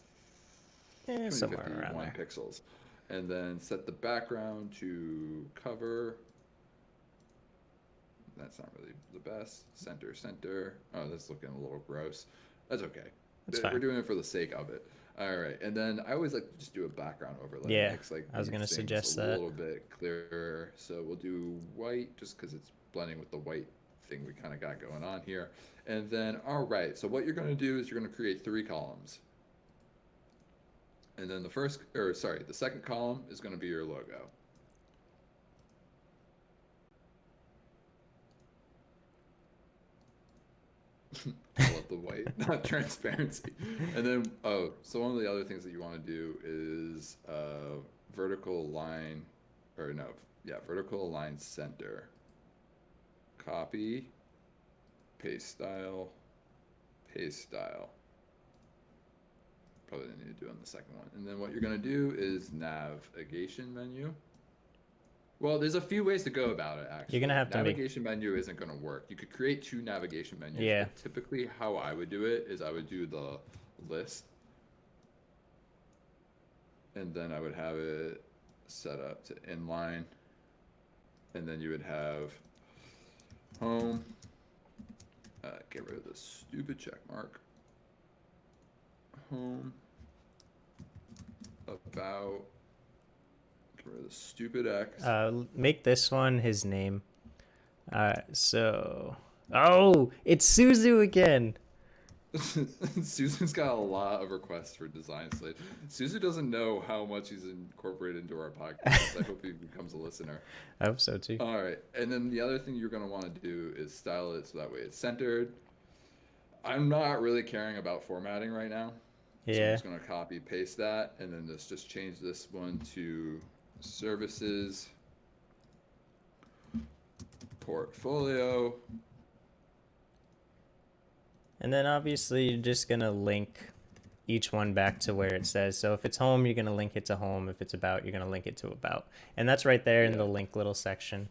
Somewhere around 251 there. pixels. And then set the background to cover. That's not really the best. Center. Oh, that's looking a little gross. That's okay. That's We're fine. doing it for the sake of it. All right. And then I always like to just do a background overlay. Yeah, It makes like I was these gonna things suggest a that. little bit clearer. So we'll do white just because it's blending with the white thing we kind of got going on here. And then, all right. So what you're going to do is you're going to create 3 columns. And then the second column is going to be your logo. I love the white, not transparency. And then, so one of the other things that you want to do is vertical line, or no, yeah, vertical line center. Copy, paste style, paste style. Probably didn't need to do on the second one. And then what you're going to do is navigation menu. Well, there's a few ways to go about it, actually. You're gonna have to make. Navigation menu isn't going to work. You could create 2 navigation menus. Yeah. But typically, how I would do it is I would do the list, and then I would have it set up to inline, and then you would have home. Get rid of the stupid check mark. Home. About. Get rid of the stupid X. Make this one his name. So. Oh, it's Suzu again. Susan's got a lot of requests for design slate. Susan doesn't know how much he's incorporated into our podcast. I hope he becomes a listener. I hope so too. All right. And then the other thing you're going to want to do is style it so that way it's centered. I'm not really caring about formatting right now. So I'm Yeah. just going to copy paste that, and then let's just change this one to services, portfolio. And then obviously you're just gonna link each one back to where it says. So if it's home, you're gonna link it to home. If it's about, you're gonna link it to about. And that's right there in Yeah. the link little section.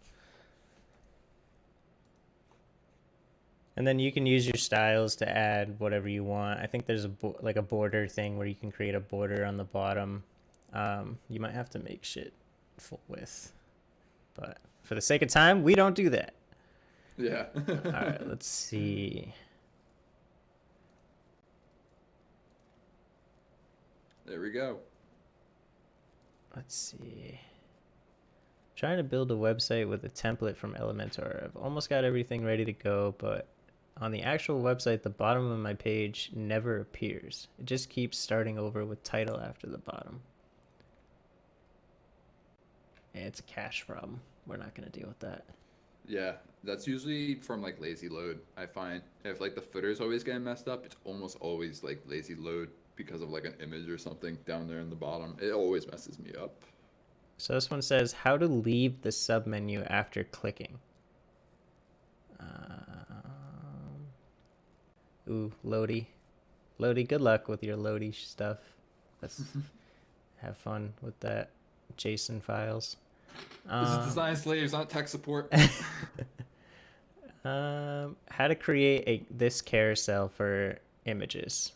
And then you can use your styles to add whatever you want. I think there's like a border thing where you can create a border on the bottom. You might have to make shit full width, but for the sake of time, we don't do that. Yeah. All right, let's see. There we go. Let's see. Trying to build a website with a template from Elementor. I've almost got everything ready to go, but on the actual website, the bottom of my page never appears. It just keeps starting over with title after the bottom. And it's a cache problem. We're not going to deal with that. Yeah, that's usually from like lazy load. I find if like the footer is always getting messed up, it's almost always like lazy load because of like an image or something down there in the bottom. It always messes me up. So this one says how to leave the submenu after clicking. Ooh, Lodi. Lodi, good luck with your Lodi stuff. Let's have fun with that JSON files. This is design slaves, not tech support. How to create this carousel for images.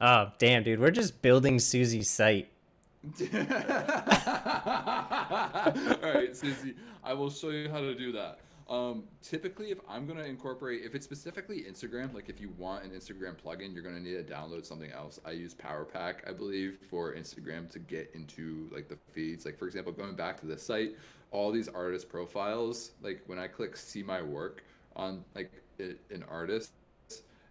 Oh, damn, dude. We're just building Susie's site. All right, Susie, I will show you how to do that. Typically, if I'm gonna incorporate, if it's specifically Instagram, like if you want an Instagram plugin, you're gonna need to download something else. I use PowerPack, I believe, for Instagram to get into like the feeds. Like for example, going back to this site, all these artist profiles, like when I click see my work on an artist,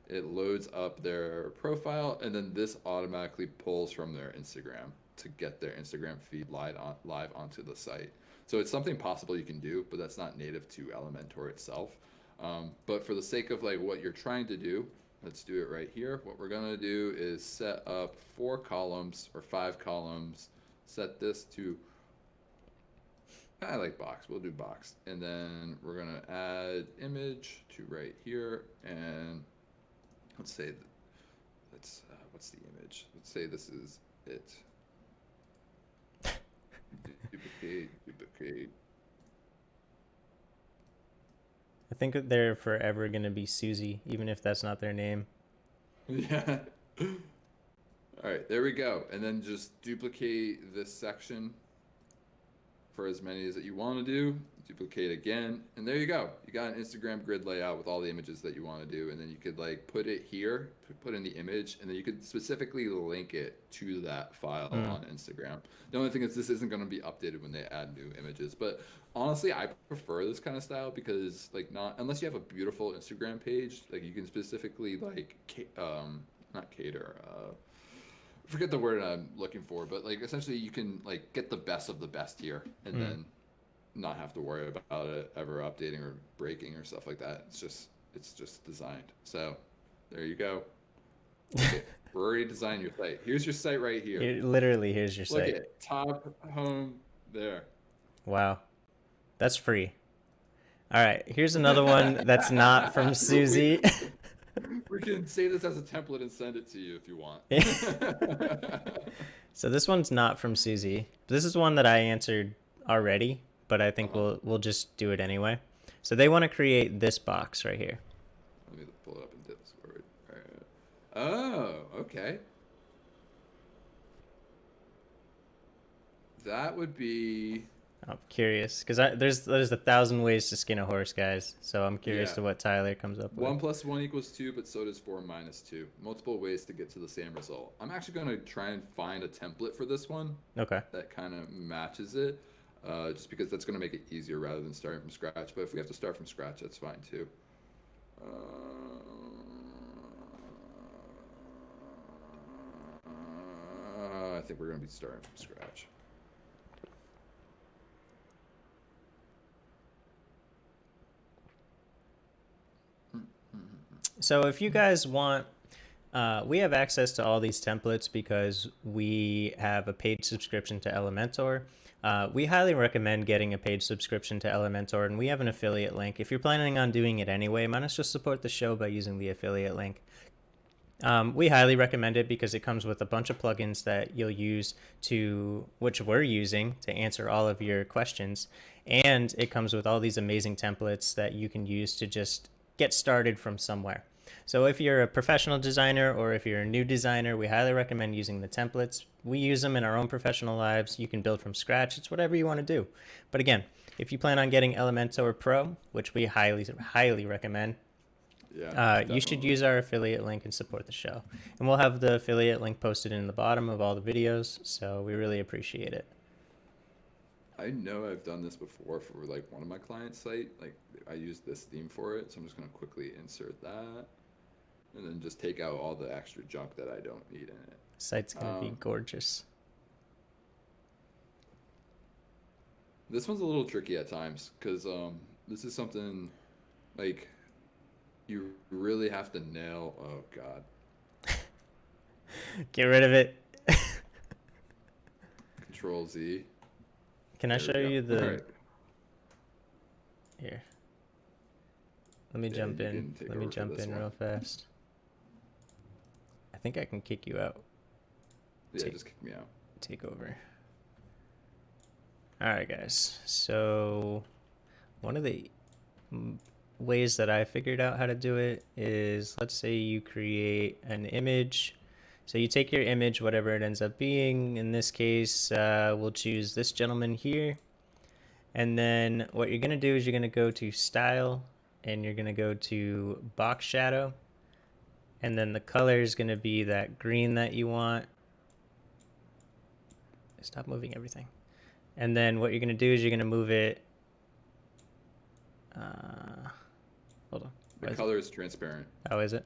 it loads up their profile, and then this automatically pulls from their Instagram to get their Instagram feed live onto the site. So it's something possible you can do, but that's not native to Elementor itself. But for the sake of like what you're trying to do, let's do it right here. What we're gonna do is set up 4 columns or 5 columns. Set this to, I like box, we'll do box. And then we're gonna add image to right here, and let's say, what's the image? Let's say this is it. Duplicate. I think that they're forever going to be Susie, even if that's not their name. Yeah. All right, there we go. And then just duplicate this section for as many as that you want to do. Duplicate again, and there you go. You got an Instagram grid layout with all the images that you want to do, and then you could like put it here, put in the image, and then you could specifically link it to that file on Instagram. The only thing is this isn't going to be updated when they add new images, but honestly, I prefer this kind of style because like not unless you have a beautiful Instagram page, like you can specifically like not cater. Forget the word I'm looking for, but like essentially you can like get the best of the best here, and then not have to worry about it ever updating or breaking or stuff like that. It's just designed. So there you go. Okay, we're already designing your site. Here's your site right here. Literally, here's your Look site. at top home there. Wow. That's free. All right, here's another one that's not from Susie. We can save this as a template and send it to you if you want. So this one's not from Susie. This is one that I answered already, but I think we'll just do it anyway. So they want to create this box right here. Let me pull it up in Discord. Oh, okay. That would be. I'm curious because there's 1,000 ways to skin a horse, guys. So I'm curious to what Tyler comes up with. 1 + 1 = 2, but so does 4 - 2. Multiple ways to get to the same result. I'm actually going to try and find a template for this one. Okay. That kind of matches it, just because that's going to make it easier rather than starting from scratch. But if we have to start from scratch, that's fine too. I think we're going to be starting from scratch. So if you guys want, we have access to all these templates because we have a paid subscription to Elementor. We highly recommend getting a paid subscription to Elementor, and we have an affiliate link. If you're planning on doing it anyway, might as well support the show by using the affiliate link. We highly recommend it because it comes with a bunch of plugins that you'll use which we're using to answer all of your questions. And it comes with all these amazing templates that you can use to just get started from somewhere. So if you're a professional designer or if you're a new designer, we highly recommend using the templates. We use them in our own professional lives. You can build from scratch. It's whatever you want to do. But again, if you plan on getting Elementor Pro, which we highly recommend, you should use our affiliate link and support the show. And we'll have the affiliate link posted in the bottom of all the videos, so we really appreciate it. I know I've done this before for like one of my clients' site. Like I used this theme for it, so I'm just going to quickly insert that and then just take out all the extra junk that I don't need in it. Site's going to be gorgeous. This one's a little tricky at times because this is something like you really have to nail. Oh God. Get rid of it. Control Z. Can I show you the... Right. Here. Let me jump in. Let me jump in real fast. I think I can kick you out. Yeah, just kick me out. Take over. All right, guys. So one of the ways that I figured out how to do it is, let's say you create an image. So you take your image, whatever it ends up being. In this case, we'll choose this gentleman here. And then what you're going to do is you're going to go to Style, and you're going to go to Box Shadow. And then the color is going to be that green that you want. Stop moving everything. And then what you're going to do is you're going to move it. Hold on. The color is transparent. Oh, is it?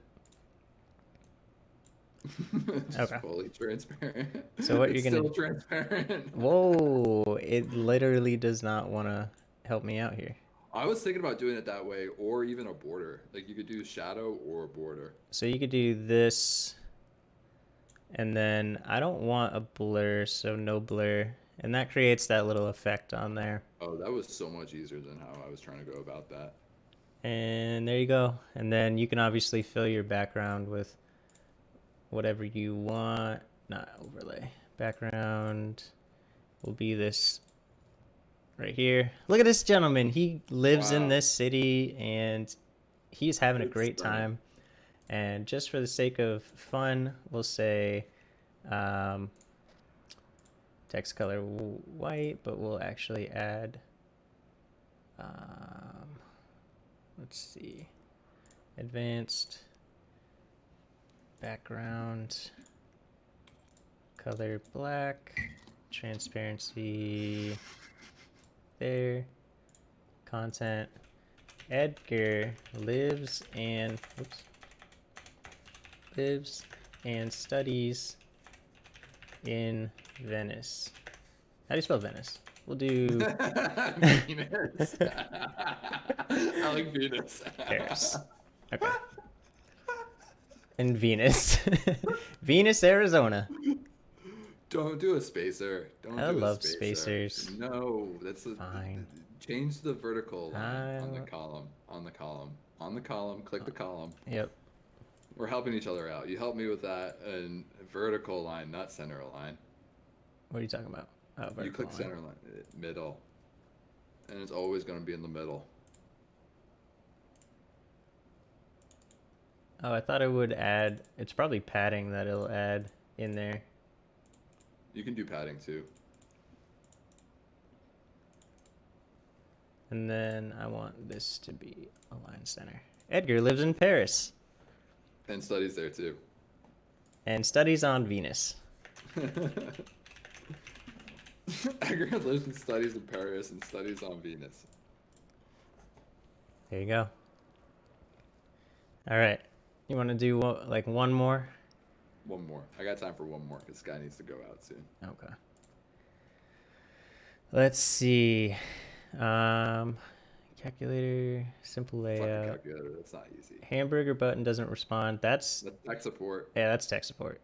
Just Okay. fully transparent. So what it's you're gonna? still transparent. Whoa! It literally does not want to help me out here. I was thinking about doing it that way, or even a border. Like you could do shadow or a border. So you could do this, and then I don't want a blur, so no blur, and that creates that little effect on there. Oh, that was so much easier than how I was trying to go about that. And there you go. And then you can obviously fill your background with whatever you want. Not overlay. Background will be this right here. Look at this gentleman. He lives in Wow. this city and he's having a It's great stunning. time. And just for the sake of fun, we'll say text color white, but we'll actually add, let's see, advanced background color black, transparency there, content. Edgar lives and studies in Venice. How do you spell Venice? We'll do Venus. I like Venus. Paris. Okay. In Venus. Venus, Arizona. Don't do a spacer. Don't I do a love spacer. spacers. No, that's Fine. change the vertical line on the I- column. On the column. On the column. Click the column. Yep. We're helping each other out. You help me with that, and vertical line, not center line. What are you talking about? Oh, You vertical click line. center line, middle, and it's always going to be in the middle. Oh, I thought it would add. It's probably padding that it'll add in there. You can do padding too. And then I want this to be align center. Edgar lives in Paris And studies there too. and studies on Venus. Edgar lives and studies in Paris and studies on Venus. There you go. All right. You want to do like one more? One more. I got time for one more because this guy needs to go out soon. Okay. Let's see. Calculator, simple Fucking layout. calculator. That's not easy. Hamburger button doesn't respond. That's That's tech support. yeah, that's tech support.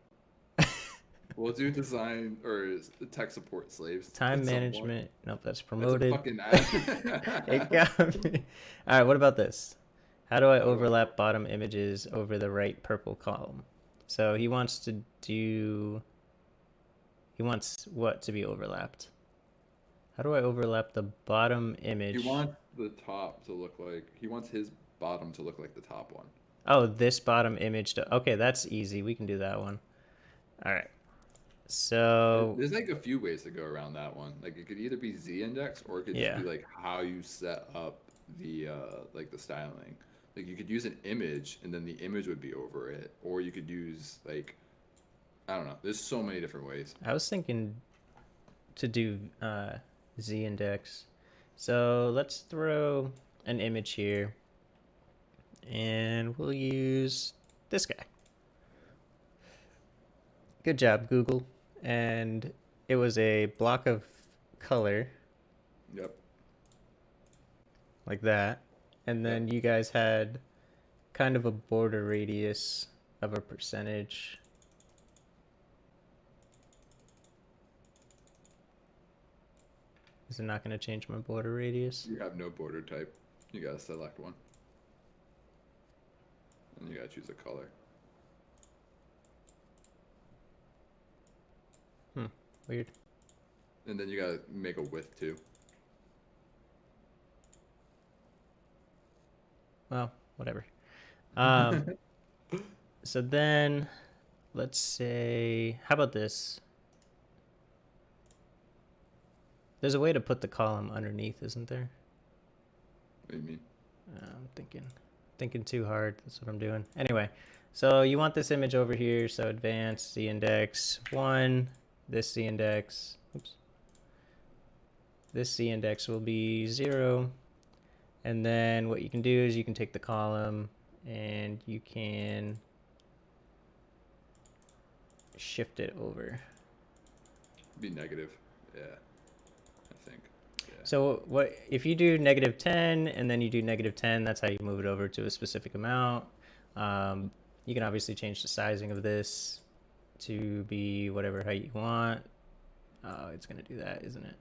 We'll do design or tech support slaves. Time at some point. management. Nope, that's That's a promoted. fucking ad. It got me. All right, what about this? How do I overlap bottom images over the right purple column? So he wants to do. He wants what to be overlapped? How do I overlap the bottom image? He wants the top to look like. He wants his bottom to look like the top one. Oh, this bottom image to. Okay, that's easy. We can do that one. All right. So There's like a few ways to go around that one. Like it could either be Z index or it could Yeah. just be like how you set up the like the styling. Like you could use an image and then the image would be over it, or you could use like I don't know. There's so many different ways. I was thinking to do Z index. So let's throw an image here, and we'll use this guy. Good job, Google. And it was a block of color Yep. like that. And then you guys had kind of a border radius of a percentage. Is it not going to change my border radius? You have no border type. You gotta select one. And you gotta choose a color. Weird. And then you gotta make a width too. Well, whatever. So then, let's say, how about this? There's a way to put the column underneath, isn't there? What do you mean? I'm thinking too hard. That's what I'm doing. Anyway, so you want this image over here. So advanced Z index 1, this Z index, oops. This Z index will be 0. And then what you can do is you can take the column and you can shift it over. Be negative. Yeah. I think. Yeah. So what if you do -10 and then you do -10, that's how you move it over to a specific amount. You can obviously change the sizing of this to be whatever height you want. Oh, it's gonna do that, isn't it?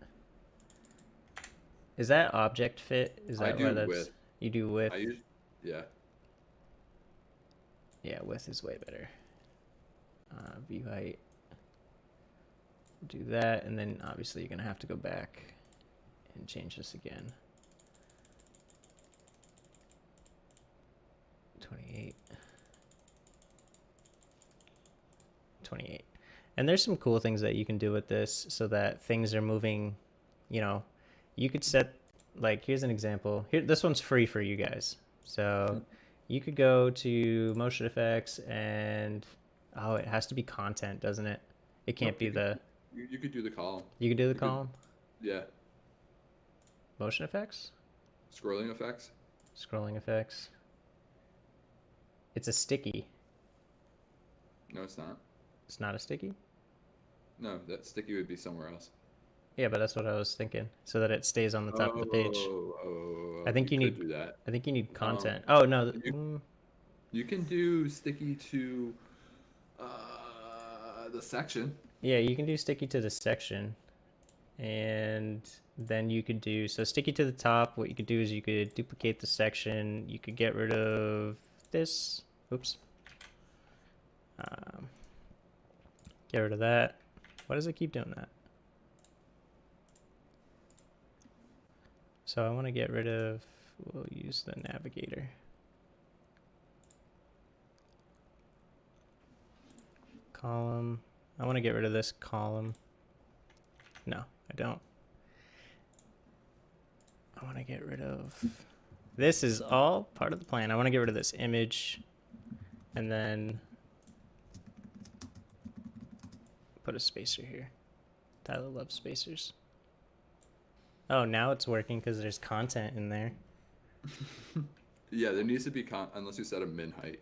Is that object fit? Is that why that's width. You do width? Yeah. Yeah, width is way better. View height. Do that, and then obviously you're gonna have to go back and change this again. 28. 28. And there's some cool things that you can do with this so that things are moving, you know, you could set, like, here's an example. Here, this one's free for you guys. So you could go to motion effects and, oh, it has to be content, doesn't it? It can't be the... You could do the column. You could do the column? Yeah. Motion effects? Scrolling effects? Scrolling effects. It's a sticky. No, it's not. It's not a sticky? No, that sticky would be somewhere else. Yeah, but that's what I was thinking, so that it stays on the top of the page. I think you need. Do that. I think you need content. Oh no. You can do sticky to the section. Yeah, you can do sticky to the section, and then you could do so sticky to the top. What you could do is you could duplicate the section. You could get rid of this. Oops. Get rid of that. Why does it keep doing that? So I want to get rid of, we'll use the navigator. Column. I want to get rid of this column. No, I don't. I want to get rid of, this is all part of the plan. I want to get rid of this image and then put a spacer here. Tyler loves spacers. Oh, now it's working because there's content in there. Yeah, there needs to be unless you set a min height.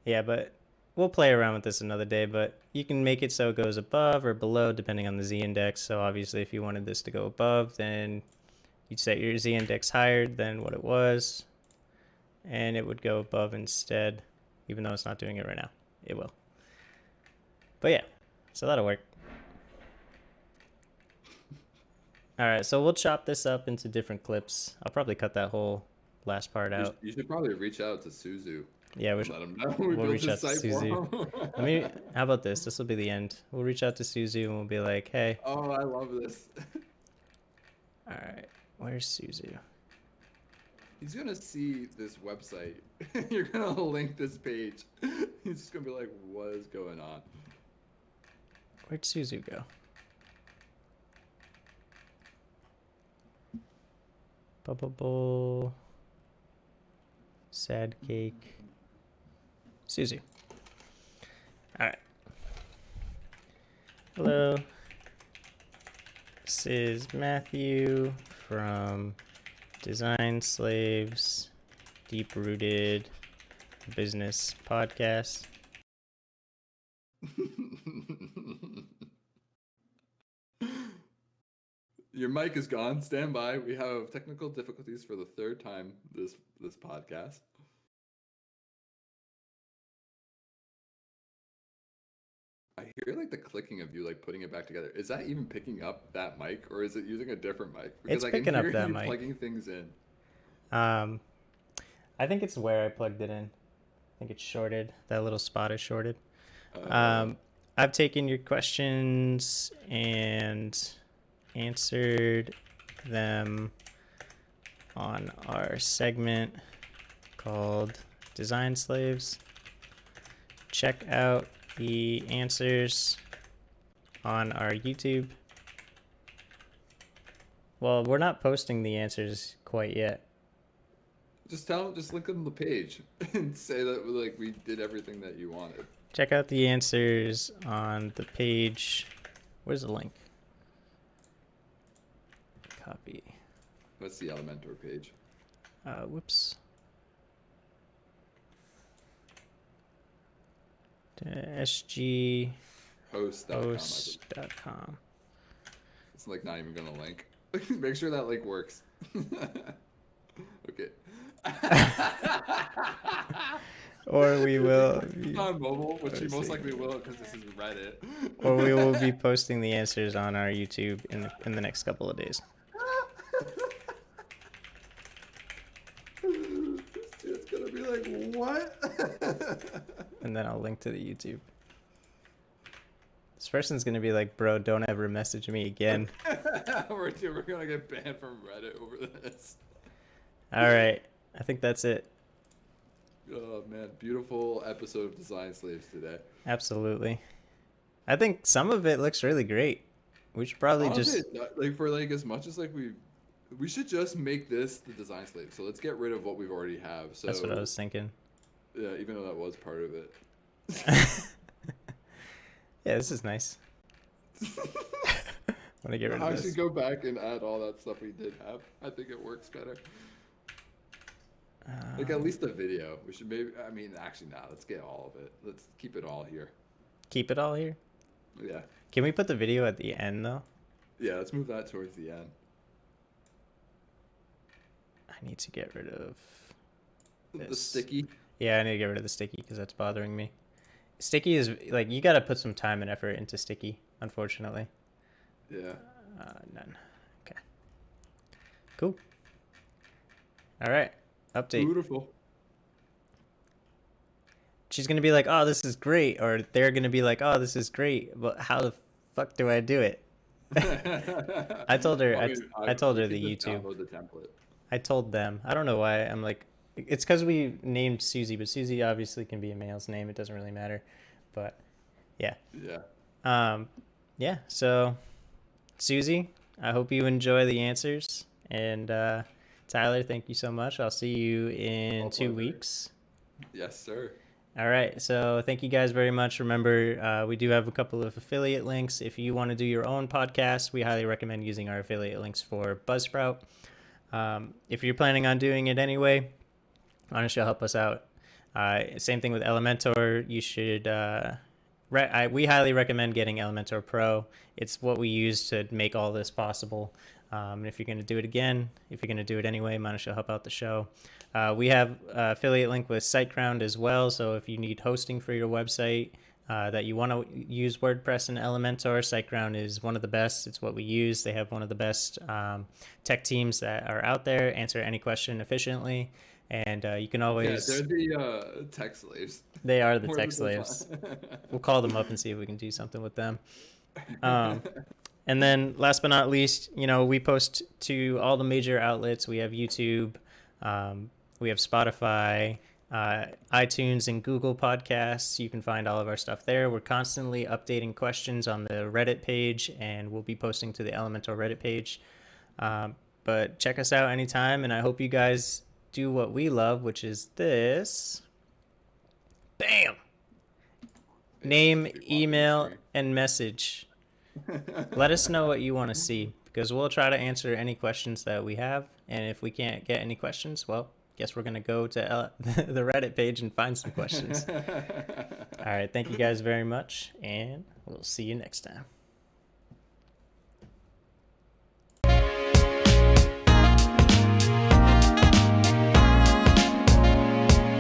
Yeah, but we'll play around with this another day, but you can make it so it goes above or below depending on the Z index. So obviously if you wanted this to go above, then you'd set your Z index higher than what it was, and it would go above instead, even though it's not doing it right now. It will. But yeah, so that'll work. All right, so we'll chop this up into different clips. I'll probably cut that whole last part out. You should probably reach out to Suzu. Yeah, let him know. We'll reach out to Suzu. How about this? This will be the end. We'll reach out to Suzu and we'll be like, hey. Oh, I love this. All right, where's Suzu? He's gonna see this website. You're gonna link this page. He's just gonna be like, what is going on? Where'd Suzu go? Bubble. Sad cake. Suzu. All right. Hello. This is Matthew from Design Slaves, Deep Rooted Business Podcast. Your mic is gone. Stand by. We have technical difficulties for the third time this podcast. I hear like the clicking of you like putting it back together. Is that even picking up that mic, or is it using a different mic? Because it's picking up that mic. Plugging things in. I think it's where I plugged it in. I think it's shorted. That little spot is shorted. I've taken your questions and answered them on our segment called Design Slaves. Check out the answers on our YouTube. Well, we're not posting the answers quite yet. Just link them to the page and say that like we did everything that you wanted. Check out the answers on the page. Where's the link? Copy. What's the Elementor page? Whoops. SG host.com. It's like not even gonna link. Make sure that link works. Okay. Or we will on mobile, which you most likely will because this is Reddit. Or we will be posting the answers on our YouTube in the next couple of days. This dude's gonna be like, what? And then I'll link to the YouTube. This person's gonna be like, bro, don't ever message me again. We're gonna get banned from Reddit over this. All right, I think that's it. Oh man, beautiful episode of Design Slaves today. Absolutely. I think some of it looks really great. We should probably Honestly, like for like as much as like we should just make this the Design Slave. So let's get rid of what we've already have. So that's what I was thinking. Yeah, even though that was part of it. Yeah, this is nice. Want to get rid of this? Actually, go back and add all that stuff we did have. I think it works better. Like at least the video. We should maybe. I mean, actually, nah. Let's get all of it. Let's keep it all here. Keep it all here? Yeah. Can we put the video at the end though? Yeah. Let's move that towards the end. I need to get rid of this. The sticky. Yeah, I need to get rid of the sticky because that's bothering me. Sticky is like you got to put some time and effort into sticky. Unfortunately. Yeah. None. Okay. Cool. All right. Update. Beautiful. She's gonna be like, "Oh, this is great," or they're gonna be like, "Oh, this is great," but how the fuck do I do it? I told her. I told her the YouTube. Download the template. I told them. I don't know why. I'm like, it's because we named Susie, but Susie obviously can be a male's name. It doesn't really matter. But yeah. Yeah. Yeah. So, Susie, I hope you enjoy the answers, and Tyler, thank you so much. I'll see you in 2 weeks. Yes, sir. All right. So thank you guys very much. Remember, we do have a couple of affiliate links. If you want to do your own podcast, we highly recommend using our affiliate links for Buzzsprout. If you're planning on doing it anyway, honestly, help us out. Same thing with Elementor. You should. We highly recommend getting Elementor Pro. It's what we use to make all this possible. And if you're going to do it again, if you're going to do it anyway, Monisha will help out the show. We have affiliate link with SiteGround as well. So if you need hosting for your website, that you want to use WordPress and Elementor, SiteGround is one of the best. It's what we use. They have one of the best tech teams that are out there, answer any question efficiently. And you can always... Yeah, they're the tech slaves. They are the tech slaves. We'll call them up and see if we can do something with them. And then last but not least, we post to all the major outlets. We have YouTube, we have Spotify, iTunes, and Google Podcasts. You can find all of our stuff there. We're constantly updating questions on the Reddit page, and we'll be posting to the Elementor Reddit page. But check us out anytime, and I hope you guys do what we love, which is this. Bam! Name, email, and message. Let us know what you want to see, because we'll try to answer any questions that we have. And if we can't get any questions, well, guess we're going to go to the Reddit page and find some questions. All right. Thank you guys very much, and we'll see you next time.